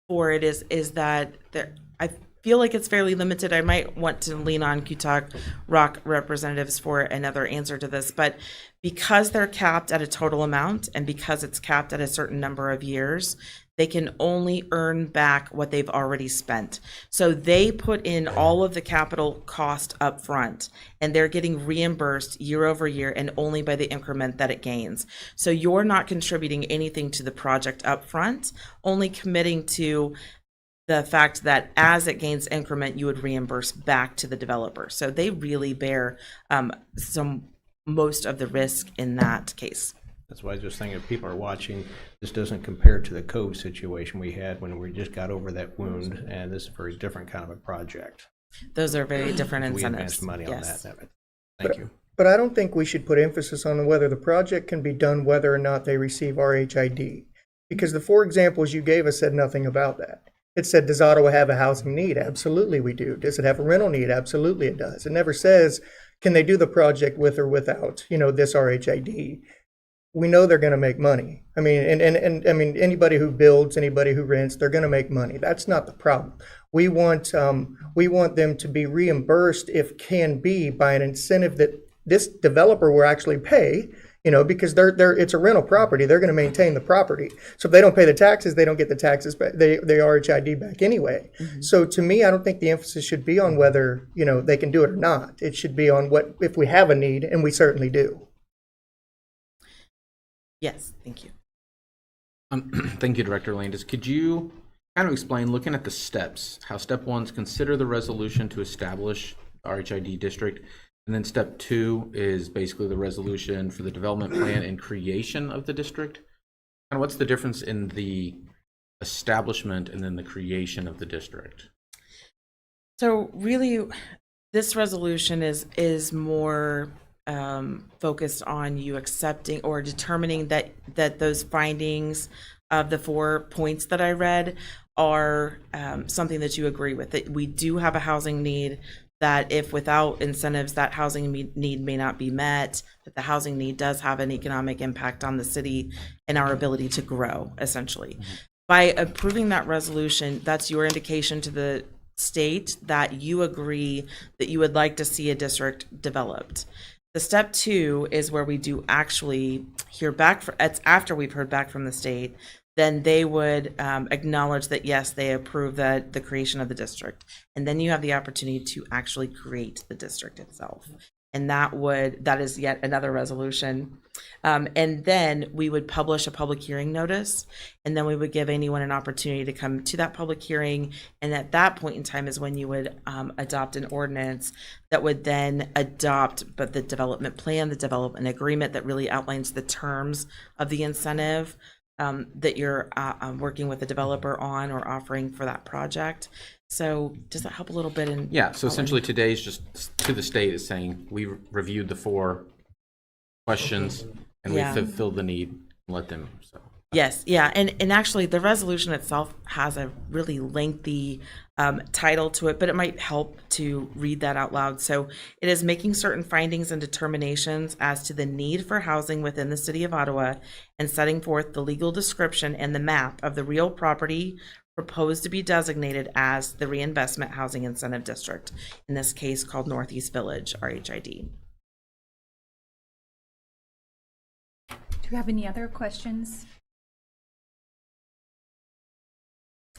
for it is that I feel like it's fairly limited. I might want to lean on Cutuck Rock representatives for another answer to this, but because they're capped at a total amount and because it's capped at a certain number of years, they can only earn back what they've already spent. So they put in all of the capital cost up front, and they're getting reimbursed year over year and only by the increment that it gains. So you're not contributing anything to the project up front, only committing to the fact that as it gains increment, you would reimburse back to the developer. So they really bear most of the risk in that case. That's why I was just thinking, if people are watching, this doesn't compare to the Cove situation we had when we just got over that wound, and this is a very different kind of a project. Those are very different incentives. We invest money on Yes. that. Thank you. But I don't think we should put emphasis on whether the project can be done whether or not they receive RHID. Because the four examples you gave us said nothing about that. It said, does Ottawa have a housing need? Absolutely we do. Does it have a rental need? Absolutely it does. It never says, can they do the project with or without, this RHID? We know they're going to make money. I mean, and I mean, anybody who builds, anybody who rents, they're going to make money. That's not the problem. We want them to be reimbursed, if can be, by an incentive that this developer will actually pay, because it's a rental property. They're going to maintain the property. So if they don't pay the taxes, they don't get the taxes back. They RHID back anyway. Mm-hmm. So to me, I don't think the emphasis should be on whether, they can do it or not. It should be on what, if we have a need, and we certainly do. Yes, thank you. Thank you, Director Landis. Could you kind of explain, looking at the steps, how step 1 is consider the resolution to establish the RHID district, and then step 2 is basically the resolution for the development plan and creation of the district? And what's the difference in the establishment and then the creation of the district? So really, this resolution is more focused on you accepting or determining that those findings of the 4 points that I read are something that you agree with, that we do have a housing need, that if without incentives that housing need may not be met, that the housing need does have an economic impact on the city and our ability to grow, essentially. Mm-hmm. By approving that resolution, that's your indication to the state that you agree that you would like to see a district developed. The step 2 is where we do actually hear back. It's after we've heard back from the state, then they would acknowledge that, yes, they approve the creation of the district. And then you have the opportunity to actually create the district itself. And that is yet another resolution. And then we would publish a public hearing notice, and then we would give anyone an opportunity to come to that public hearing. And at that point in time is when you would adopt an ordinance that would then adopt the development plan, the development agreement that really outlines the terms of the incentive that you're working with the developer on or offering for that project. So does that help a little bit? Yeah, so essentially today is just to the state is saying we reviewed the 4 questions and we fulfilled the need and let them. So. Yes, yeah, and actually the resolution itself has a really lengthy title to it, but it might help to read that out loud. So it is making certain findings and determinations as to the need for housing within the city of Ottawa and setting forth the legal description and the map of the real property proposed to be designated as the Reinvestment Housing Incentive District, in this case called Northeast Village, RHID. Do you have any other questions?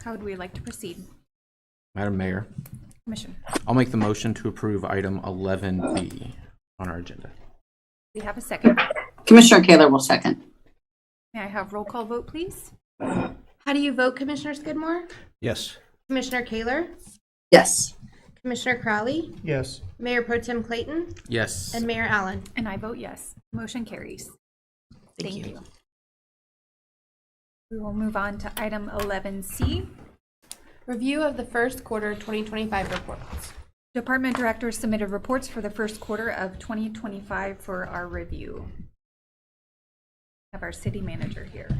How would we like to proceed? Madam Mayor, Commissioner. I'll make the motion to approve item 11B on our agenda. We have a second. Commissioner Kaler will second. May I have roll call vote, please? How do you vote, Commissioner Skidmore? Yes. Commissioner Kaler? Yes. Commissioner Crowley, Yes. Mayor Pro Tem Clayton, Yes. and Mayor Allen. And I vote yes. Motion carries. Thank you. We will move on to item 11C. Review of the first quarter 2025 reports. Department directors submitted reports for the first quarter of 2025 for our review. Have our city manager here.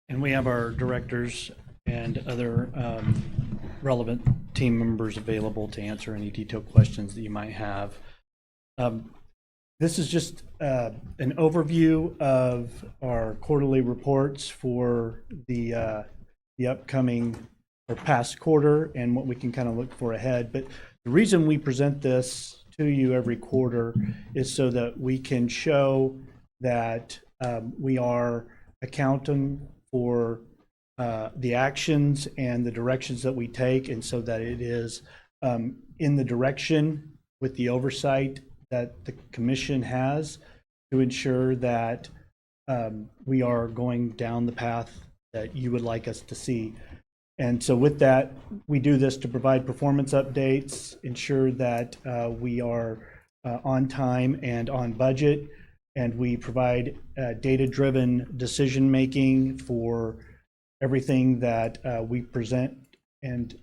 And we have our directors and other relevant team members available to answer any detailed questions that you might have. This is just an overview of our quarterly reports for the upcoming or past quarter and what we can kind of look for ahead. But the reason we present this to you every quarter is so that we can show that we are accounting for the actions and the directions that we take, and so that it is in the direction with the oversight that the commission has to ensure that we are going down the path that you would like us to see. And so with that, we do this to provide performance updates, ensure that we are on time and on budget, and we provide data-driven decision-making for everything that we present and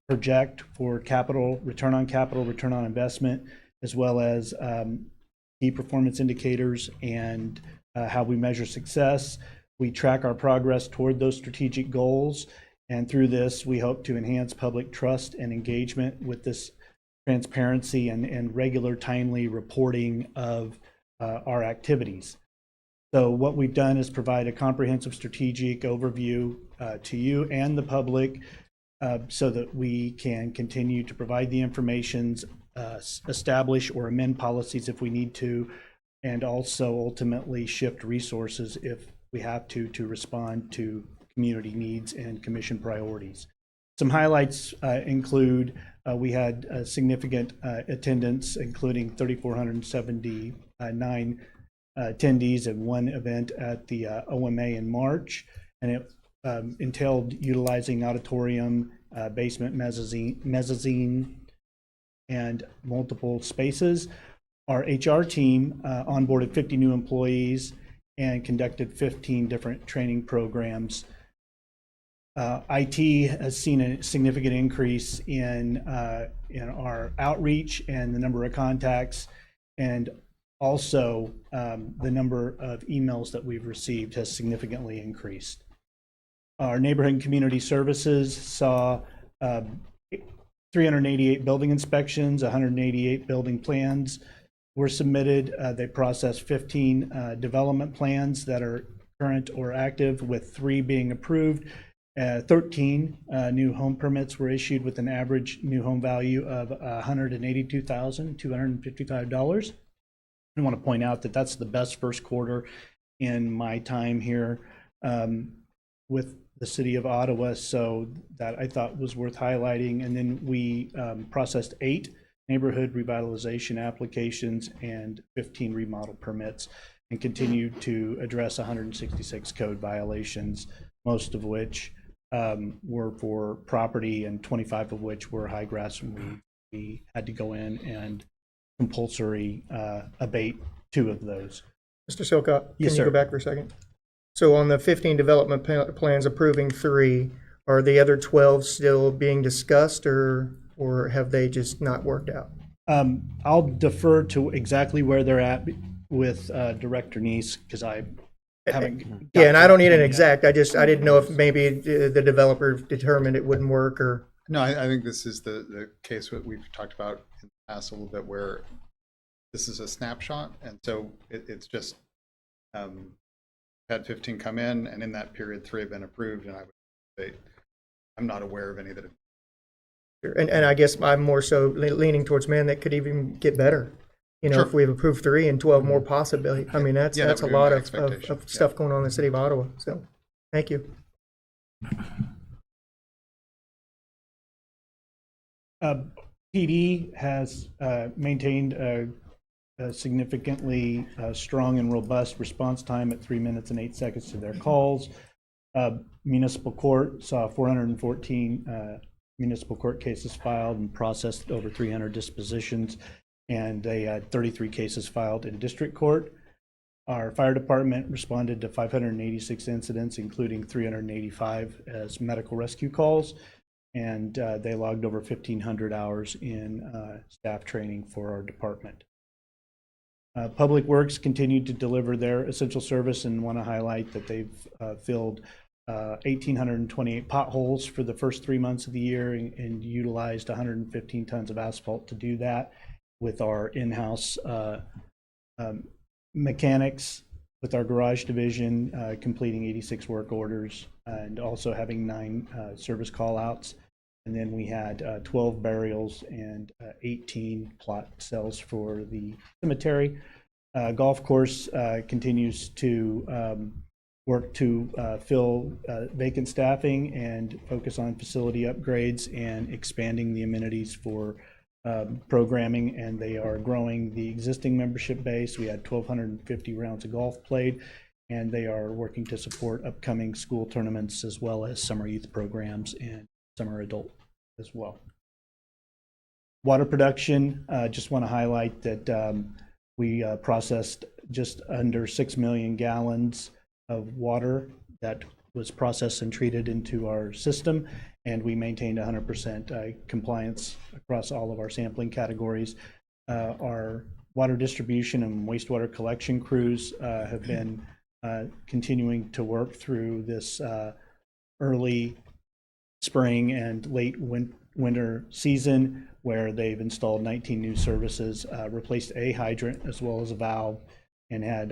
project for capital, return on investment, as well as key performance indicators and how we measure success. We track our progress toward those strategic goals. And through this, we hope to enhance public trust and engagement with this transparency and regular timely reporting of our activities. So what we've done is provide a comprehensive strategic overview to you and the public so that we can continue to provide the information, establish or amend policies if we need to, and also ultimately shift resources if we have to respond to community needs and commission priorities. Some highlights include we had significant attendance, including 3,479 attendees at one event at the OMA in March, and it entailed utilizing auditorium, basement, mezzanine, and multiple spaces. Our HR team onboarded 50 new employees and conducted 15 different training programs. IT has seen a significant increase in our outreach and the number of contacts, and also the number of emails that we've received has significantly increased. Our neighborhood and community services saw 388 building inspections, 188 building plans were submitted. They processed 15 development plans that are current or active, with 3 being approved. 13 new home permits were issued with an average new home value of $182,255. I want to point out that that's the best first quarter in my time here with the city of Ottawa, so that I thought was worth highlighting. And then we processed 8 neighborhood revitalization applications and 15 remodel permits, and continued to address 166 code violations, most of which were for property and 25 of which were high grass, and we had to go in and compulsory abate 2 of those. Mr. Silcott, Yes, can sir. you go back for a second? So on the 15 development plans, approving 3, are the other 12 still being discussed, or have they just not worked out? I'll defer to exactly where they're at with Director Neese, because I haven't. Yeah, and I don't need an exact. I didn't know if maybe the developer determined it wouldn't work, or. No, I think this is the case what we've talked about in the past a little bit, where this is a snapshot, and so it's just had 15 come in, and in that period 3 have been approved, and I would say I'm not aware of any that have. And I guess I'm more so leaning towards, man, that could even get better. You know, Sure. if we've approved 3 and 12 more possibility. I mean, that's Yeah, that a would be lot my of expectation. stuff going on in the city of Ottawa. So, thank you. PD has maintained a significantly strong and robust response time at 3 minutes and 8 seconds to their calls. Municipal court saw 414 municipal court cases filed and processed over 300 dispositions, and they had 33 cases filed in district court. Our fire department responded to 586 incidents, including 385 as medical rescue calls, and they logged over 1,500 hours in staff training for our department. Public Works continued to deliver their essential service, and want to highlight that they've filled 1,828 potholes for the first 3 months of the year and utilized 115 tons of asphalt to do that with our in-house mechanics, with our garage division completing 86 work orders and also having 9 service call-outs. And then we had 12 burials and 18 plot sales for the cemetery. Golf course continues to work to fill vacant staffing and focus on facility upgrades and expanding the amenities for programming, and they are growing the existing membership base. We had 1,250 rounds of golf played, and they are working to support upcoming school tournaments as well as summer youth programs and summer adult as well. Water production, just want to highlight that we processed just under 6 million gallons of water that was processed and treated into our system, and we maintained 100% compliance across all of our sampling categories. Our water distribution and wastewater collection crews have been continuing to work through this early spring and late winter season, where they've installed 19 new services, replaced a hydrant as well as a valve, and had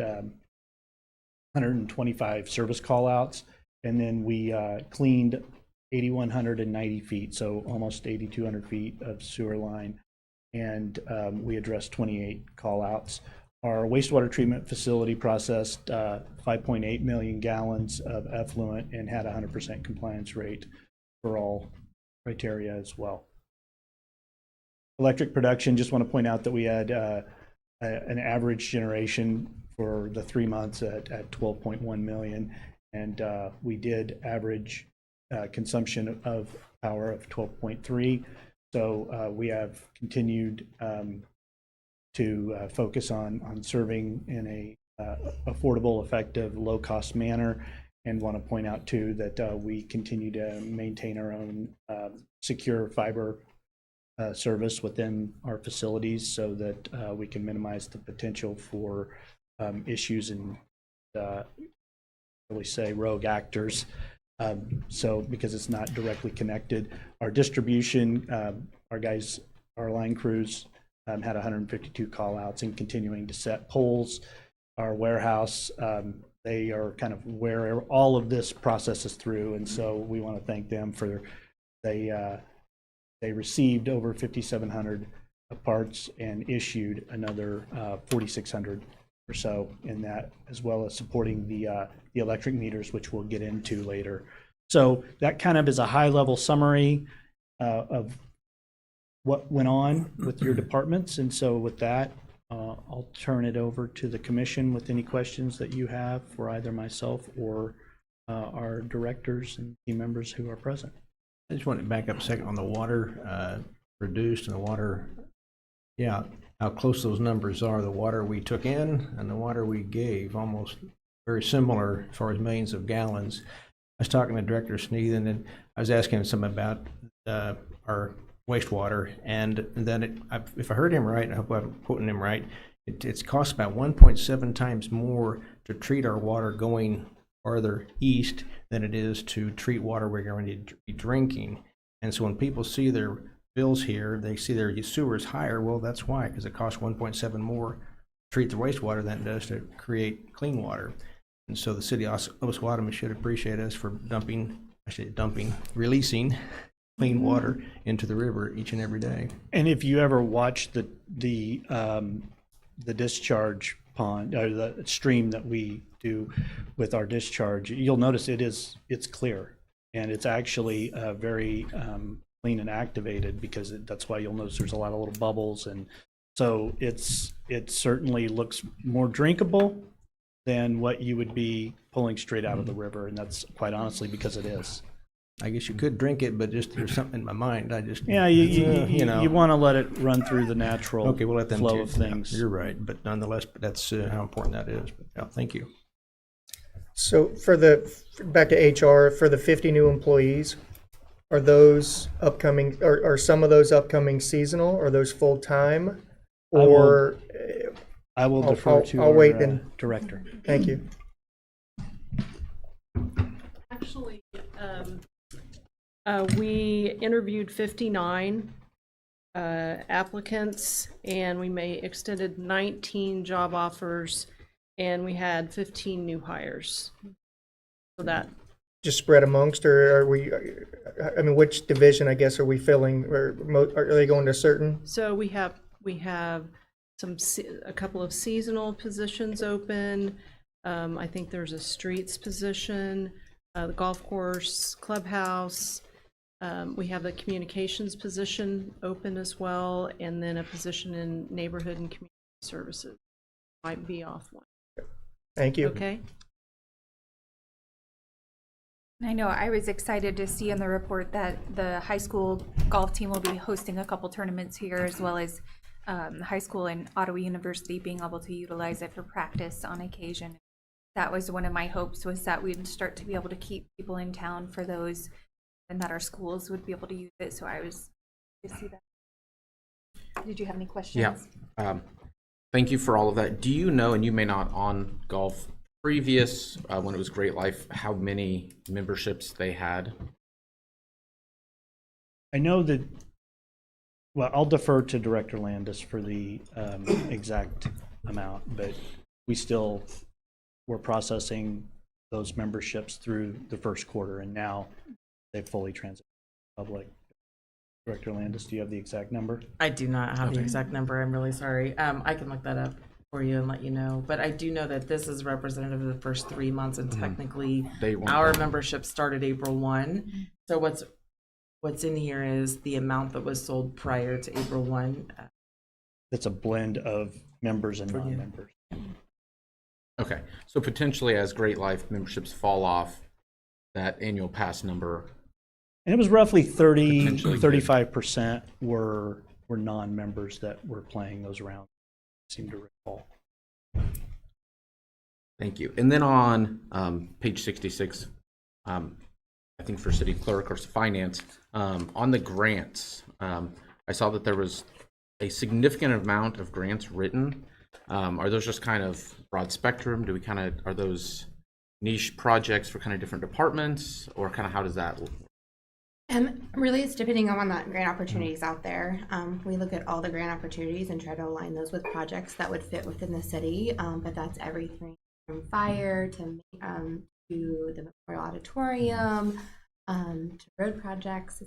125 service call-outs. And then we cleaned 8,190 feet, so almost 8,200 feet of sewer line, and we addressed 28 call-outs. Our wastewater treatment facility processed 5.8 million gallons of effluent and had a 100% compliance rate for all criteria as well. Electric production, just want to point out that we had an average generation for the 3 months at 12.1 million, and we did average consumption of power of 12.3. So we have continued to focus on serving in a affordable, effective, low-cost manner, and want to point out too that we continue to maintain our own secure fiber service within our facilities so that we can minimize the potential for issues and really say rogue actors. So because it's not directly connected. Our distribution, our line crews had 152 call outs and continuing to set poles. Our warehouse, they are kind of where all of this processes through, and so we want to thank them for they received over 5,700 parts and issued another 4,600 or so in that, as well as supporting the electric meters, which we'll get into later. So that kind of is a high-level summary of what went on with your departments. And so with that, I'll turn it over to the commission with any questions that you have for either myself or our directors and team members who are present. I just want to back up a second on the water produced and the water, how close those numbers are. The water we took in and the water we gave, almost very similar as far as millions of gallons. I was talking to Director Sneathen, and I was asking him some about our wastewater, and then if I heard him right, I hope I'm quoting him right, it's cost about 1.7 times more to treat our water going farther east than it is to treat water we're going to be drinking. And so when people see their bills here, they see their sewers higher. Well, that's why, because it costs 1.7 more to treat the wastewater than it does to create clean water. And so the city of Osawatomie should appreciate us for releasing clean water into the river each and every day. And if you ever watch the discharge pond or the stream that we do with our discharge, you'll notice it's clear, and it's actually very clean and activated, because that's why you'll notice there's a lot of little bubbles, and so it certainly looks more drinkable than what you would be pulling straight out of the river, and that's quite honestly because it is. I guess you could drink it, but just there's something in my mind. I just Yeah, you want to let it run through the natural Okay, we'll let them flow too. of things. Yeah, you're right, but nonetheless, that's how important that is. But yeah, thank you. So back to HR, for the 50 new employees, are those upcoming, are some of those upcoming seasonal? Are those full-time? Or I will defer to I'll our wait then. director. Thank you. Actually, we interviewed 59 applicants, and we extended 19 job offers, and we had 15 new hires. So that Just spread amongst, or are we, I mean, which division, I guess, are we filling? Or are they going to certain? so we have a couple of seasonal positions open. I think there's a streets position, the golf course, clubhouse. We have the communications position open as well, and then a position in neighborhood and community services might be off one. Thank you. Okay. I know I was excited to see in the report that the high school golf team will be hosting a couple tournaments here, as well as the high school and Ottawa University being able to utilize it for practice on occasion. That was one of my hopes, was that we'd start to be able to keep people in town for those, and that our schools would be able to use it. So I was to see that. Did you have any questions? Yeah. Thank you for all of that. Do you know, and you may not on golf, previous, when it was Great Life, how many memberships they had? I know that, well, I'll defer to Director Landis for the exact amount, but we're processing those memberships through the first quarter, and now they've fully transitioned to the public. Director Landis, do you have the exact number? I do not have the exact number. I'm really sorry. I can look that up for you and let you know. But I do know that this is representative of the first 3 months, and technically our membership started April 1. So what's in here is the amount that was sold prior to April 1. It's a blend of members and non-members. Okay, so potentially as Great Life memberships fall off, that annual pass number. And it was roughly 35% were non-members that were playing those rounds, I seem to recall. Thank you. And then on page 66, I think for city clerk or finance, on the grants, I saw that there was a significant amount of grants written. Are those just kind of broad spectrum? Are those niche projects for kind of different departments, or kind of how does that look? Really, it's depending on the grant opportunities out there. We look at all the grant opportunities and try to align those with projects that would fit within the city. But that's everything from fire to the Memorial Auditorium to road projects.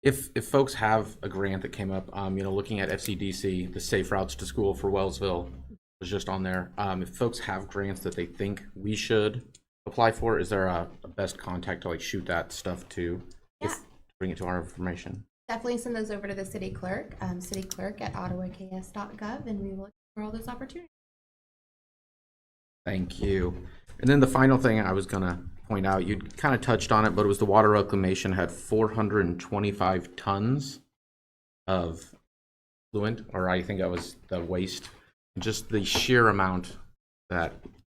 If folks have a grant that came up, looking at FCDC, the Safe Routes to School for Wellsville was just on there. If folks have grants that they think we should apply for, is there a best contact to shoot that stuff to? Yeah. Bring it to our information. Definitely send those over to the city clerk at ottawaks.gov, and we will explore all those opportunities. Thank you. And then the final thing I was gonna point out, you kind of touched on it, but it was the water reclamation had 425 tons of fluent, or I think that was the waste. Just the sheer amount that,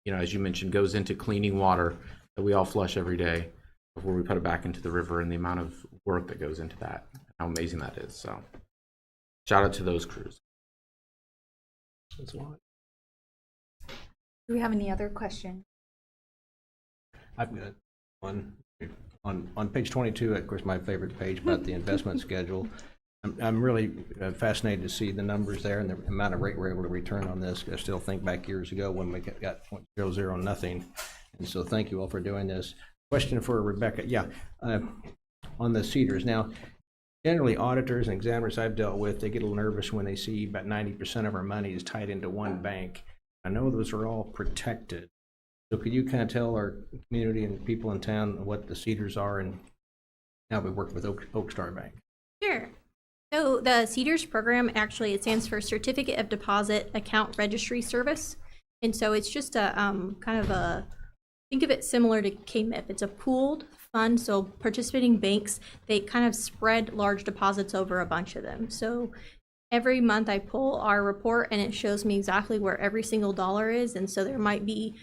as you mentioned, goes into cleaning water that we all flush every day before we put it back into the river, and the amount of work that goes into that, how amazing that is. So shout out to those crews. That's a lot. Do we have any other questions? I've got one on page 22, of course, my favorite page about the investment schedule. I'm really fascinated to see the numbers there and the amount of rate we're able to return on this. I still think back years ago when we got 0.00 nothing. And so thank you all for doing this. Question for Rebecca. Yeah, on the Cedars. Now, generally auditors and examiners I've dealt with, they get a little nervous when they see about 90% of our money is tied into one bank. I know those are all protected. So could you kind of tell our community and people in town what the Cedars are and how we work with Oak Star Bank? Sure. So the Cedars program, actually, it stands for Certificate of Deposit Account Registry Service. And so it's just a kind of a think of it similar to KMIP. It's a pooled fund, so participating banks, they kind of spread large deposits over a bunch of them. So every month I pull our report and it shows me exactly where every single dollar is. And so there might be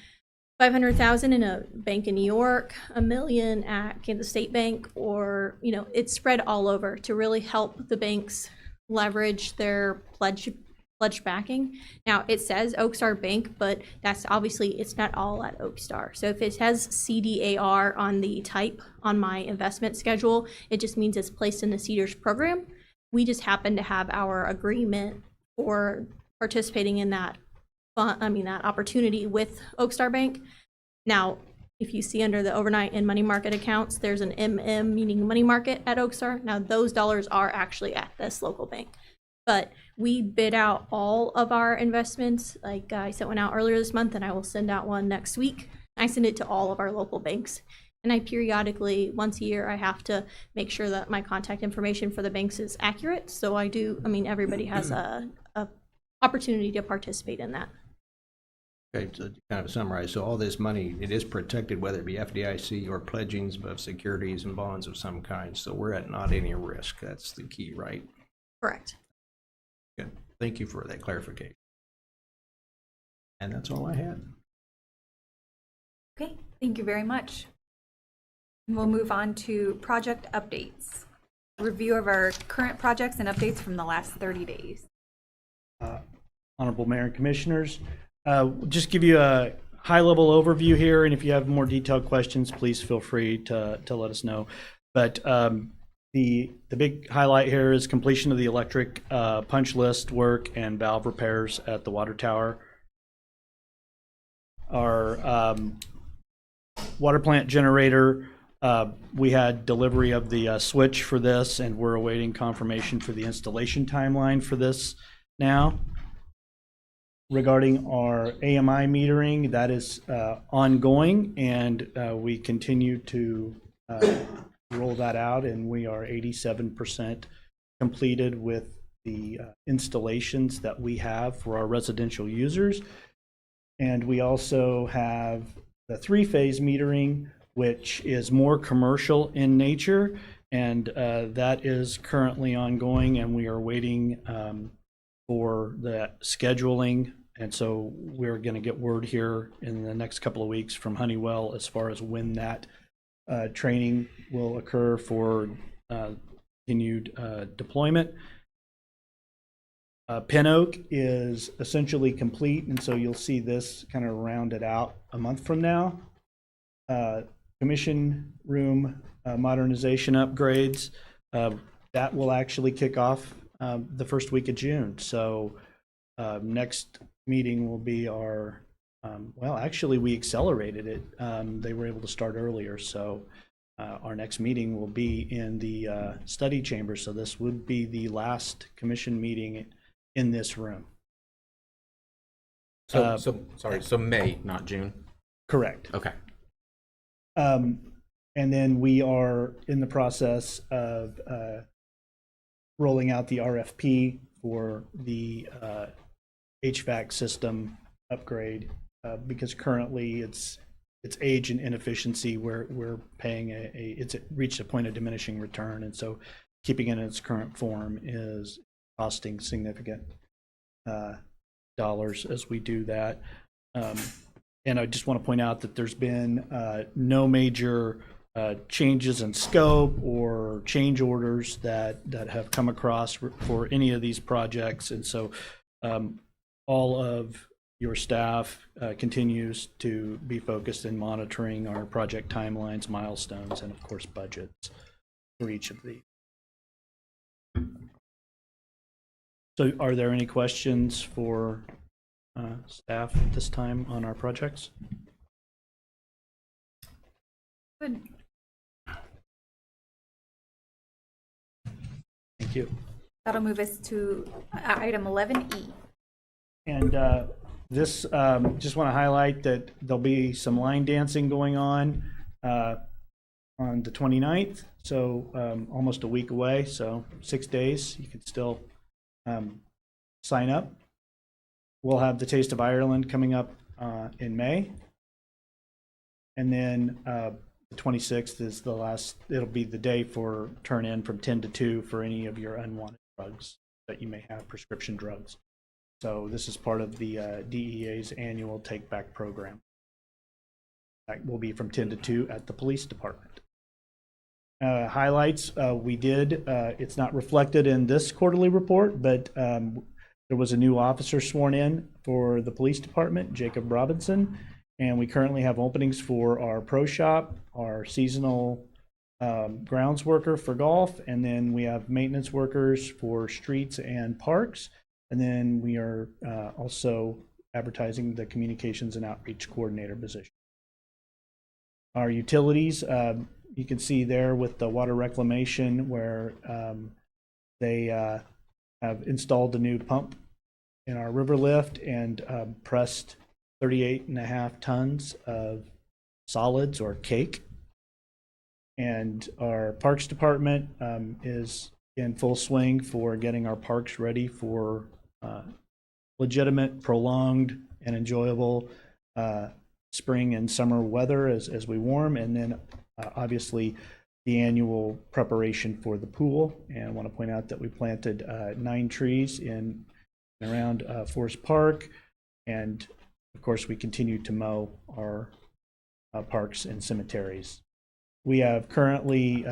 500,000 in a bank in New York, $1 million at Kansas State Bank, or, you know, it's spread all over to really help the banks leverage their pledge backing. Now it says Oakstar Bank, but that's obviously, it's not all at Oakstar. So if it has CDAR on the type on my investment schedule, it just means it's placed in the Cedars program. We just happen to have our agreement for participating in that that opportunity with Oakstar Bank. Now, if you see under the overnight and money market accounts, there's an MM, meaning money market at Oakstar. Now those dollars are actually at this local bank. But we bid out all of our investments. Like I sent one out earlier this month and I will send out one next week. I send it to all of our local banks. And I periodically, once a year, I have to make sure that my contact information for the banks is accurate. So I do, everybody has a opportunity to participate in that. Okay, so to kind of summarize, so all this money, it is protected, whether it be FDIC or pledgings of securities and bonds of some kind. So we're at not any risk. That's the key, right? Correct. Good. Thank you for that clarification. And that's all I had. Okay, thank you very much. And we'll move on to project updates. Review of our current projects and updates from the last 30 days. Honorable Mayor and Commissioners, just give you a high-level overview here, and if you have more detailed questions, please feel free to let us know. But the big highlight here is completion of the electric punch list work and valve repairs at the water tower. Our water plant generator, we had delivery of the switch for this, and we're awaiting confirmation for the installation timeline for this now. Regarding our AMI metering, that is ongoing, and we continue to roll that out, and we are 87% completed with the installations that we have for our residential users. And we also have the three-phase metering, which is more commercial in nature, and that is currently ongoing, and we are waiting for the scheduling. And so we're going to get word here in the next couple of weeks from Honeywell as far as when that training will occur for continued deployment. Pin Oak is essentially complete, and so you'll see this kind of rounded out a month from now. Commission room modernization upgrades, that will actually kick off the first week of June. So next meeting will be our, well, actually we accelerated it. They were able to start earlier, so our next meeting will be in the study chamber. So this would be the last commission meeting in this room. So May, not June? Correct. Okay. And then we are in the process of rolling out the RFP for the HVAC system upgrade, because currently it's age and inefficiency where we're paying it's reached a point of diminishing return, and so keeping it in its current form is costing significant dollars as we do that. And I just want to point out that there's been no major changes in scope or change orders that have come across for any of these projects, and so all of your staff continues to be focused in monitoring our project timelines, milestones, and of course budgets for each of these. So are there any questions for staff at this time on our projects? Good. Thank you. That'll move us to item 11E. And this, just want to highlight that there'll be some line dancing going on the 29th, so almost a week away, so 6 days. You can still sign up. We'll have the Taste of Ireland coming up in May. And then the 26th is the last, it'll be the day for turn in from 10 to 2 for any of your unwanted drugs that you may have, prescription drugs. So this is part of the DEA's annual Take Back program. That will be from 10 to 2 at the police department. Highlights, we did, it's not reflected in this quarterly report, but there was a new officer sworn in for the police department, Jacob Robinson, and we currently have openings for our pro shop, our seasonal grounds worker for golf, and then we have maintenance workers for streets and parks, and then we are also advertising the communications and outreach coordinator position. Our utilities, you can see there with the water reclamation where they have installed a new pump in our river lift and pressed 38.5 tons of solids or cake. And our parks department is in full swing for getting our parks ready for legitimate, prolonged, and enjoyable spring and summer weather as we warm, and then obviously the annual preparation for the pool. And I want to point out that we planted 9 trees in and around Forest Park, and of course we continue to mow our parks and cemeteries. We have currently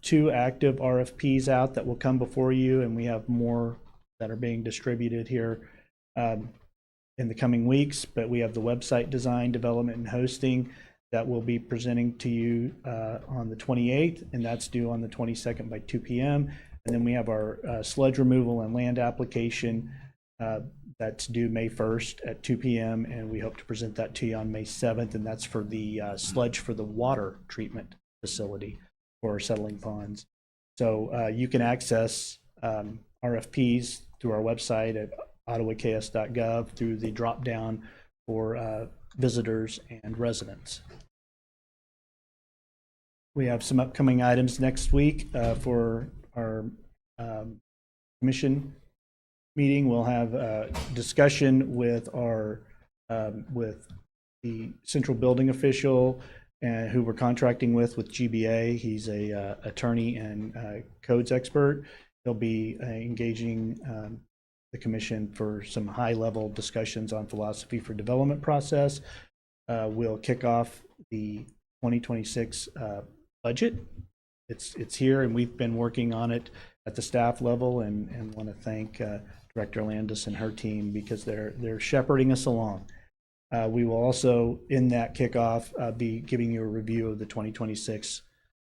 2 active RFPs out that will come before you, and we have more that are being distributed here in the coming weeks, but we have the website design, development, and hosting that we'll be presenting to you on the 28th, and that's due on the 22nd by 2 p.m. And then we have our sludge removal and land application that's due May 1st at 2 p.m., and we hope to present that to you on May 7th, and that's for the sludge for the water treatment facility for settling ponds. So you can access RFPs through our website at ottawaks.gov through the drop down for visitors and residents. We have some upcoming items next week for our commission meeting. We'll have a discussion with our with the central building official who we're contracting with GBA. He's a attorney and codes expert. He'll be engaging the commission for some high-level discussions on philosophy for development process. We'll kick off the 2026 budget. It's here, and we've been working on it at the staff level, and want to thank Director Landis and her team because they're shepherding us along. We will also, in that kickoff, be giving you a review of the 2026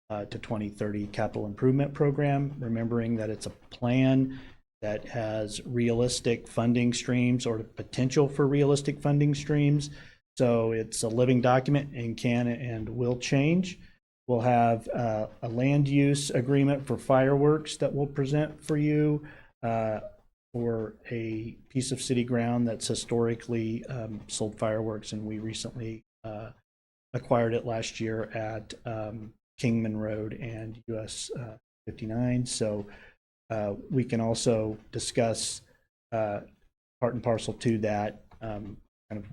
to 2030 capital improvement program, remembering that it's a plan that has realistic funding streams or the potential for realistic funding streams. So it's a living document and can and will change. We'll have a land use agreement for fireworks that we'll present for you for a piece of city ground that's historically sold fireworks, and we recently acquired it last year at Kingman Road and US 59. So we can also discuss part and parcel to that kind of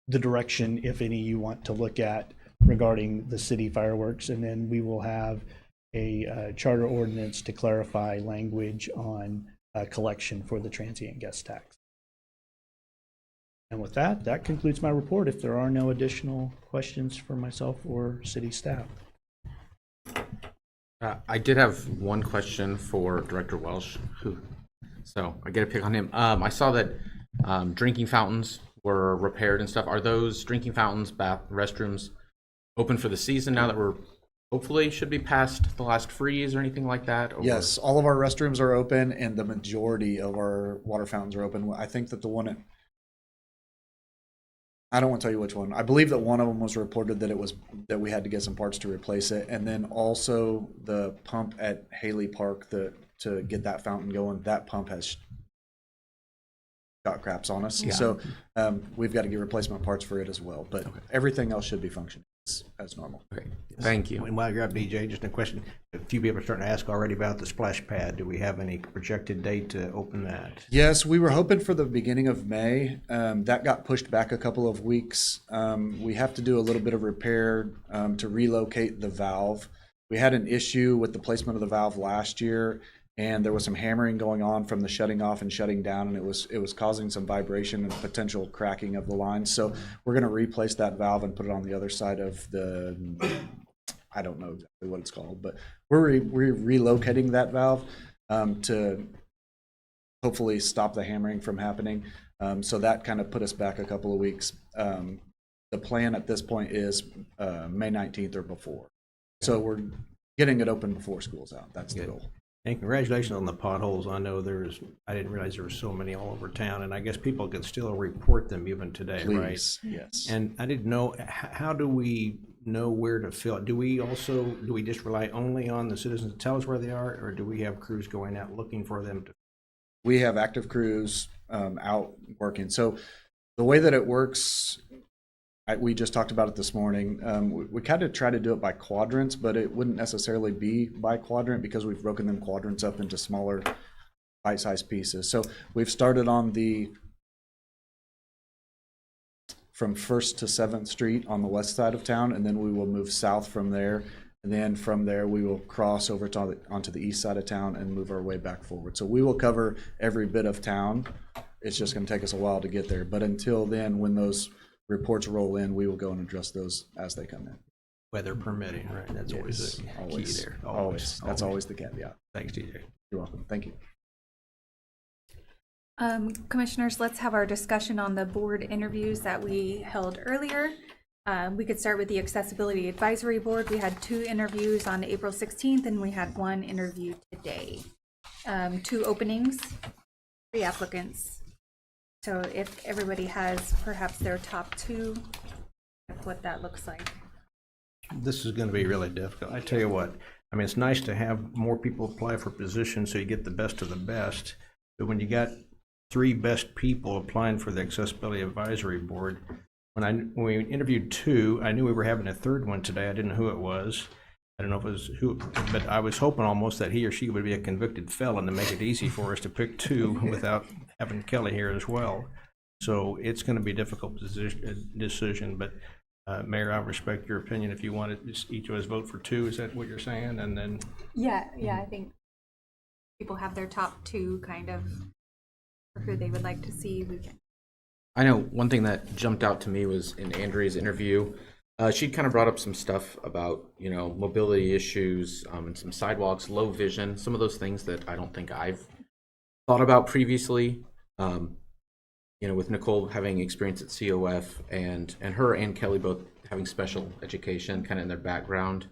the direction, if any, you want to look at regarding the city fireworks. And then we will have a charter ordinance to clarify language on collection for the transient guest tax. And with that, that concludes my report. If there are no additional questions for myself or city staff. I did have one question for Director Welsh, so I get to pick on him. I saw that drinking fountains were repaired and stuff. Are those drinking fountains, restrooms open for the season now that we're hopefully should be past the last freeze or anything like that? Or? Yes, all of our restrooms are open, and the majority of our water fountains are open. I think that the one at, I don't want to tell you which one. I believe that one of them was reported that we had to get some parts to replace it, and then also the pump at Haley Park to get that fountain going. That pump has got craps on us, so we've got to get replacement parts for it as well. But everything else should be functioning. as normal. Okay, thank you. And while you're up, DJ, just a question. A few people are starting to ask already about the splash pad. Do we have any projected date to open that? Yes, we were hoping for the beginning of May. That got pushed back a couple of weeks. We have to do a little bit of repair to relocate the valve. We had an issue with the placement of the valve last year, and there was some hammering going on from the shutting off and shutting down, and it was causing some vibration and potential cracking of the lines. So we're going to replace that valve and put it on the other side of the, I don't know exactly what it's called, but we're relocating that valve to hopefully stop the hammering from happening. So that kind of put us back a couple of weeks. The plan at this point is May 19th or before. So we're getting it open before school's out. That's the goal. And congratulations on the potholes. I know I didn't realize there were so many all over town, and I guess people can still report them even today, right? Please, yes. And I didn't know, how do we know where to fill it? Do we just rely only on the citizens to tell us where they are, or do we have crews going out looking for them to? We have active crews out working. So the way that it works, we just talked about it this morning. We kind of try to do it by quadrants, but it wouldn't necessarily be by quadrant because we've broken them quadrants up into smaller bite-sized pieces. So we've started on from 1st to 7th Street on the west side of town, and then we will move south from there. And then from there, we will cross over onto the east side of town and move our way back forward. So we will cover every bit of town. It's just going to take us a while to get there. But until then, when those reports roll in, we will go and address those as they come in. Weather permitting, right? That's always the key there. Always. That's always the caveat. Thanks, DJ. You're welcome. Thank you. Commissioners, let's have our discussion on the board interviews that we held earlier. We could start with the Accessibility Advisory Board. We had 2 interviews on April 16th, and we had 1 interview today. 2 openings, 3 applicants. So if everybody has perhaps their top 2, what that looks like. This is going to be really difficult. I tell you what, I mean, it's nice to have more people apply for positions so you get the best of the best. But when you got 3 best people applying for the Accessibility Advisory Board, when we interviewed 2, I knew we were having a 3rd one today. I didn't know who it was. I don't know if it was who, but I was hoping almost that he or she would be a convicted felon to make it easy for us to pick 2 without having Kelly here as well. So it's going to be a difficult decision, but Mayor, I respect your opinion. If you want to just each of us vote for 2, is that what you're saying? And then Yeah, I think people have their top 2 kind of for who they would like to see. We can. I know one thing that jumped out to me was in Andrea's interview. She kind of brought up some stuff about, mobility issues and some sidewalks, low vision, some of those things that I don't think I've thought about previously. With Nicole having experience at COF and her and Kelly both having special education kind of in their background.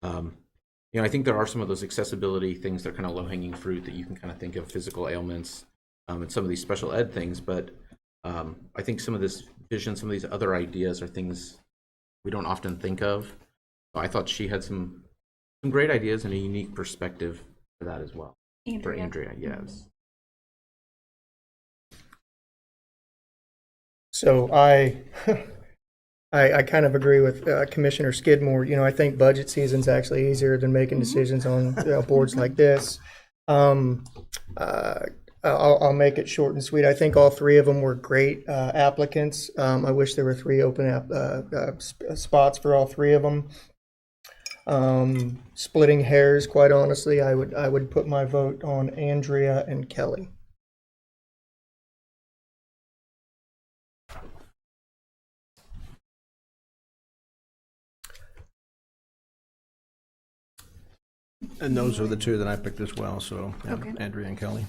I think there are some of those accessibility things that are kind of low-hanging fruit that you can kind of think of, physical ailments and some of these special ed things. But I think some of this vision, some of these other ideas are things we don't often think of. So I thought she had some great ideas and a unique perspective for that as well. For Andrea, yes. So I kind of agree with Commissioner Skidmore. I think budget season's actually easier than making decisions on boards like this. I'll make it short and sweet. I think all 3 of them were great applicants. I wish there were 3 open spots for all 3 of them. Splitting hairs, quite honestly, I would put my vote on Andrea and Kelly. And those are the 2 that I picked as well. So Okay. Andrea and Kelly.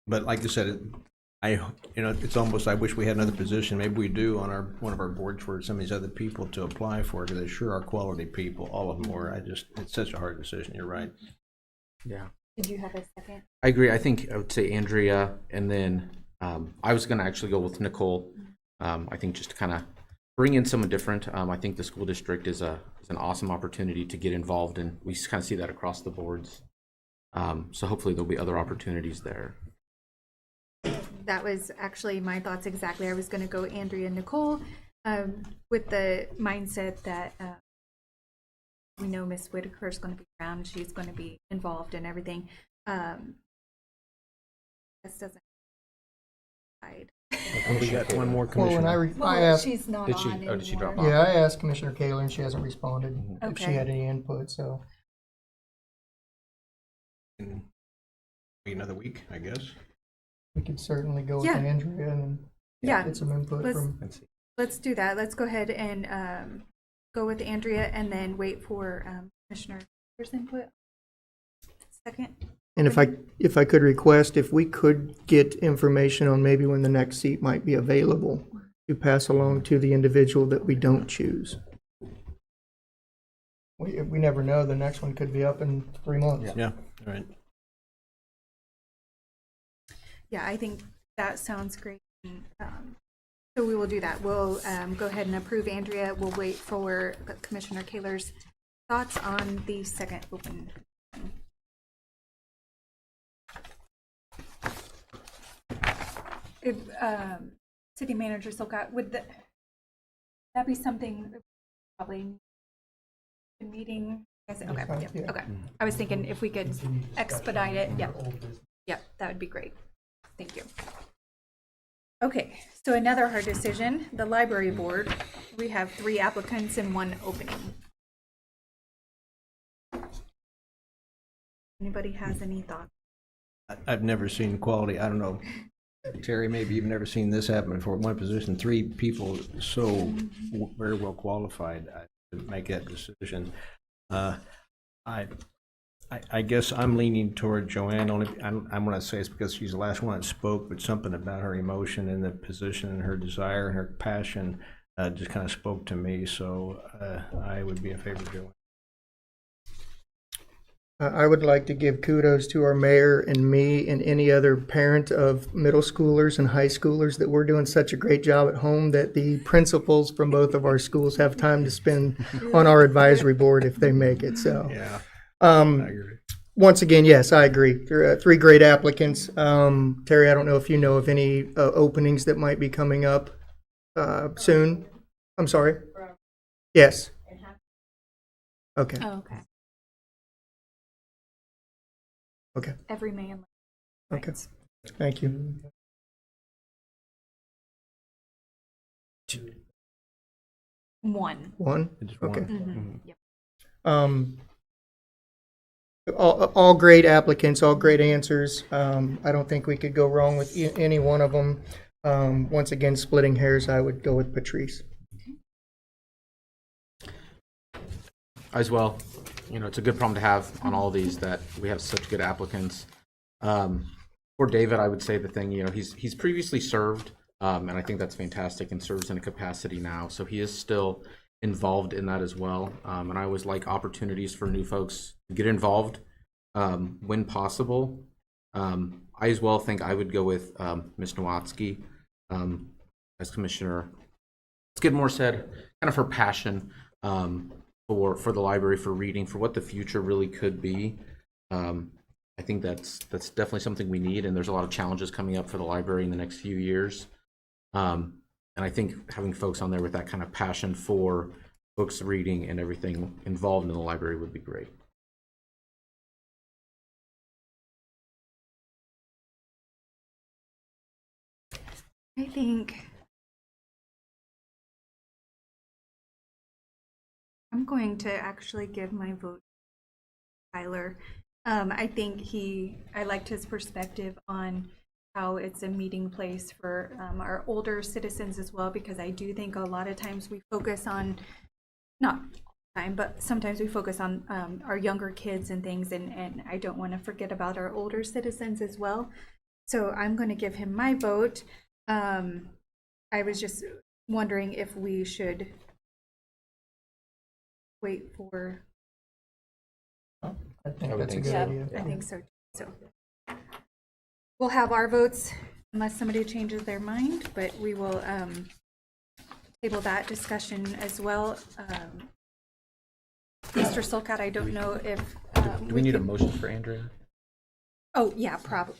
But like you said, it's almost, I wish we had another position. Maybe we do on one of our boards for some of these other people to apply for, because they sure are quality people. All of them were. It's such a hard decision. You're right. Yeah. Did you have a second? I agree. I think I would say Andrea, and then I was going to actually go with Nicole. I think just to kind of bring in someone different. I think the school district is an awesome opportunity to get involved, and we kind of see that across the boards. So hopefully there'll be other opportunities there. That was actually my thoughts exactly. I was going to go Andrea and Nicole. With the mindset that we know Miss Whitaker is going to be around, she's going to be involved in everything. This doesn't hide. We got one more Well, when commissioner. I asked, She's not Did she, on or did she anymore. drop off? yeah, I asked Commissioner Kaler and she hasn't responded if she Okay. had any input, so. Wait another week, I guess. We could certainly go with Yeah. Andrea and Yeah. get some input Let's- from. Let's do that. Let's go ahead and go with Andrea and then wait for Commissioner Taylor's input. Second. And if I could request, if we could get information on maybe when the next seat might be available to pass along to the individual that we don't choose. We never know. The next one could be up in 3 months. Yeah, all right. Yeah, I think that sounds great. So we will do that. We'll go ahead and approve Andrea. We'll wait for Commissioner Kaler's thoughts on the second open. If City Manager Silcott, would that be something probably a meeting? Okay, yeah, okay. I was thinking if we could expedite it, yeah, that would be great. Thank you. Okay, so another hard decision, the library board. We have 3 applicants and 1 opening. Anybody has any thoughts? I've never seen quality, I don't know, Terry, maybe you've never seen this happen before. One position, 3 people so very well qualified to make that decision. I guess I'm leaning toward Joanne. Only I'm going to say it's because she's the last one that spoke, but something about her emotion in the position and her desire and her passion just kind of spoke to me. So I would be in favor of Joanne. I would like to give kudos to our mayor and me and any other parent of middle schoolers and high schoolers that we're doing such a great job at home that the principals from both of our schools have time to spend on our advisory board if they make it. So, yeah, I agree. Once again, yes, I agree. There are 3 great applicants. Terry, I don't know if you know of any openings that might be coming up soon. I'm sorry. Yes. Okay. Oh, okay. Okay. Every man. Okay. Thank you. One. One? Just one. Okay. Mm-hmm. Yep. All great applicants, all great answers. I don't think we could go wrong with any one of them. Once again, splitting hairs, I would go with Patrice. As well, you know, it's a good problem to have on all of these that we have such good applicants. For David, I would say the thing, you know, he's previously served, and I think that's fantastic, and serves in a capacity now. So he is still involved in that as well. And I always like opportunities for new folks to get involved when possible. I as well think I would go with Ms. Nowatzki as commissioner. Skidmore said, kind of her passion for the library, for reading, for what the future really could be. I think that's definitely something we need, and there's a lot of challenges coming up for the library in the next few years. And I think having folks on there with that kind of passion for books, reading, and everything involved in the library would be great. I think I'm going to actually give my vote to Tyler. I think I liked his perspective on how it's a meeting place for our older citizens as well, because I do think a lot of times we focus on, not all the time, but sometimes we focus on our younger kids and things, and I don't want to forget about our older citizens as well. So I'm going to give him my vote. I was just wondering if we should wait for. I think I would that's a think good so. idea. I think so. So we'll have our votes unless somebody changes their mind, but we will table that discussion as well. Mr. Sulcott, I don't know if Do we need a motion for Andrea? Oh yeah, probably.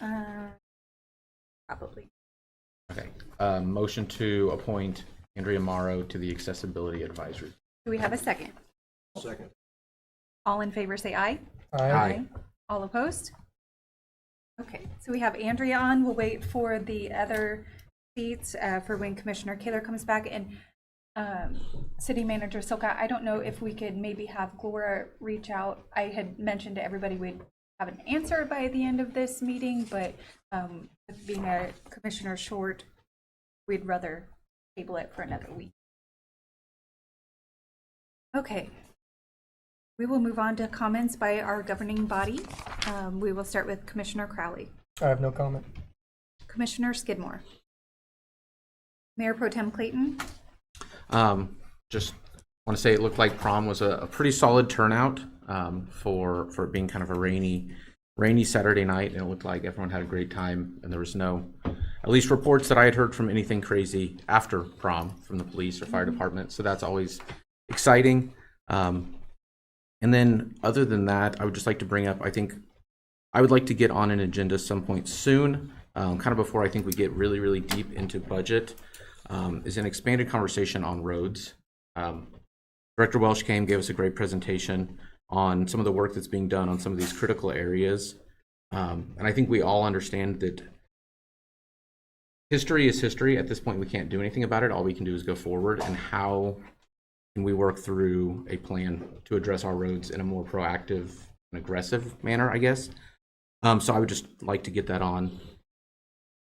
Okay. Motion to appoint Andrea Morrow to the Accessibility Advisory. Do we have a second? Second. All in favor, say aye. Aye. All opposed? Okay, so we have Andrea on. We'll wait for the other seats for when Commissioner Kaler comes back. And City Manager Silka, I don't know if we could maybe have Gloria reach out. I had mentioned to everybody we'd have an answer by the end of this meeting, but with being a commissioner short, we'd rather table it for another week. Okay. We will move on to comments by our governing body. We will start with Commissioner Crowley. I have no comment. Commissioner Skidmore. Mayor Pro Tem Clayton. Just want to say it looked like prom was a pretty solid turnout for it being kind of a rainy Saturday night, and it looked like everyone had a great time, and there was no, at least reports that I had heard, from anything crazy after prom from the police or fire department, so that's always exciting. And then other than that, I would just like to bring up, I think I would like to get on an agenda some point soon, kind of before I think we get really, really deep into budget, is an expanded conversation on roads. Director Welsh came, gave us a great presentation on some of the work that's being done on some of these critical areas. And I think we all understand that history is history. At this point, we can't do anything about it. All we can do is go forward, and how can we work through a plan to address our roads in a more proactive and aggressive manner, I guess. So I would just like to get that on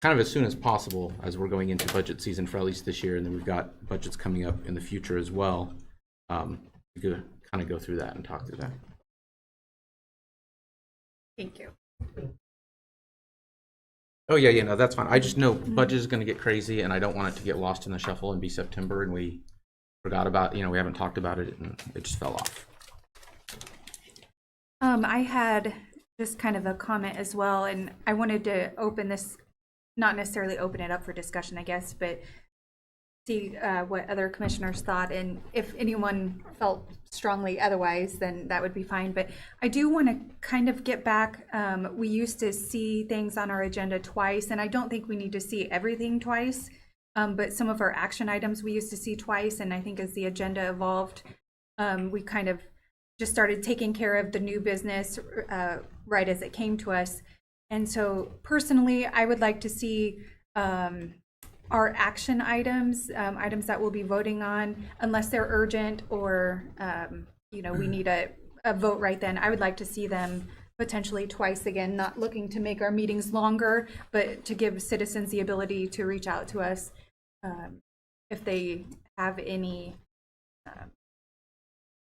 kind of as soon as possible, as we're going into budget season for at least this year, and then we've got budgets coming up in the future as well. To kind of go through that and talk through that. Thank you. Oh yeah, no, that's fine. I just know budget is going to get crazy, and I don't want it to get lost in the shuffle and be September and we forgot about, we haven't talked about it and it just fell off. I had just kind of a comment as well, and I wanted to open this, not necessarily open it up for discussion, I guess, but see what other commissioners thought, and if anyone felt strongly otherwise, then that would be fine. But I do want to kind of get back. We used to see things on our agenda twice, and I don't think we need to see everything twice, but some of our action items we used to see twice, and I think as the agenda evolved, we kind of just started taking care of the new business right as it came to us. And so personally, I would like to see our action items, items that we'll be voting on, unless they're urgent or we need a vote right then. I would like to see them potentially twice again, not looking to make our meetings longer, but to give citizens the ability to reach out to us if they have any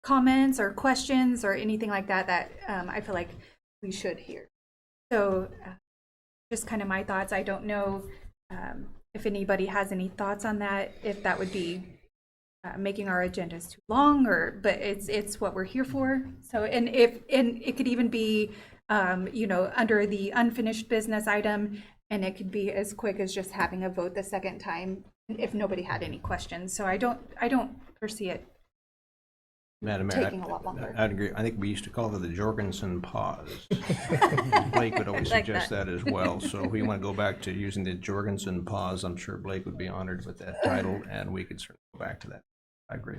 comments or questions or anything like that that I feel like we should hear. So just kind of my thoughts. I don't know if anybody has any thoughts on that, if that would be making our agendas too long, but it's what we're here for. So, and it could even be, under the unfinished business item, and it could be as quick as just having a vote the second time if nobody had any questions. So I don't foresee it Madam Mayor, taking a lot longer. I'd agree. I think we used to call it the Jorgensen pause. Blake would always like suggest that. that as well. So if we want to go back to using the Jorgensen pause, I'm sure Blake would be honored with that title, and we could certainly go back to that. I agree.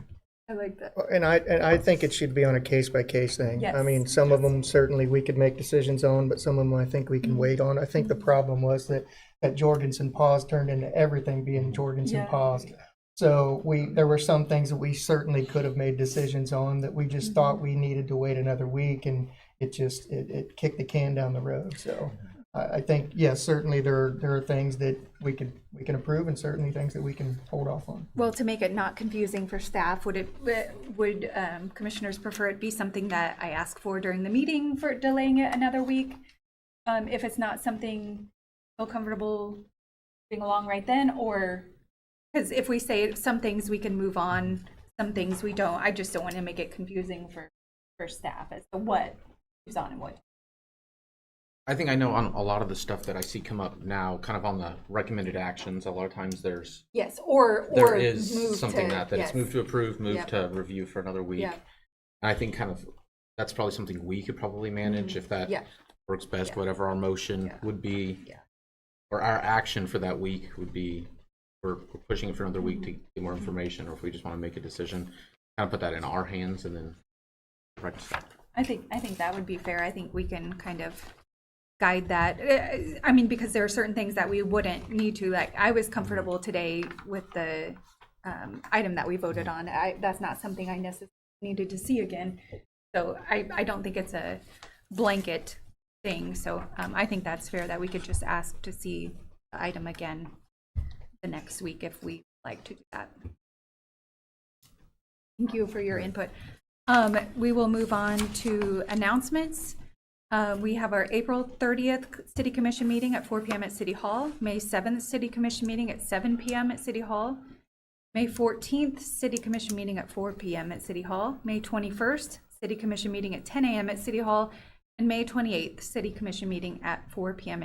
I like that. And I think it should be on a case-by-case thing. Yes. I mean, some of them certainly we could make decisions on, but some of them I think we can wait on. I think the problem was that Jorgensen pause turned into everything being Jorgensen paused. So there were some things that we certainly could have made decisions on that we just thought we needed to wait another week, and it kicked the can down the road. So I think, yes, certainly there are things that we can approve, and certainly things that we can hold off on. Well, to make it not confusing for staff, would commissioners prefer it be something that I ask for during the meeting for delaying it another week? If it's not something feel comfortable being along right then, or because if we say some things we can move on, some things we don't. I just don't want to make it confusing for staff as to what moves on and what. I think I know on a lot of the stuff that I see come up now, kind of on the recommended actions, a lot of times there is move something to, that it's moved to approve, moved Yep. to review for another week. Yep. And I think kind of that's probably something we could probably manage if that works best. Whatever our motion would be, or our action for that week would be we're pushing it for another week to get more information, or if we just want to make a decision, kind of put that in our hands and then correct. I think that would be fair. I think we can kind of guide that. I mean, because there are certain things that we wouldn't need to, like, I was comfortable today with the item that we voted on. That's not something I necessarily needed to see again. So I don't think it's a blanket thing. So I think that's fair that we could just ask to see the item again the next week if we like to do that. Thank you for your input. We will move on to announcements. We have our April 30th City Commission meeting at 4 p.m. at City Hall, May 7th City Commission meeting at 7 p.m. at City Hall, May 14th City Commission meeting at 4 p.m. at City Hall, May 21st City Commission meeting at 10 a.m. at City Hall, and May 28th City Commission meeting at 4 p.m.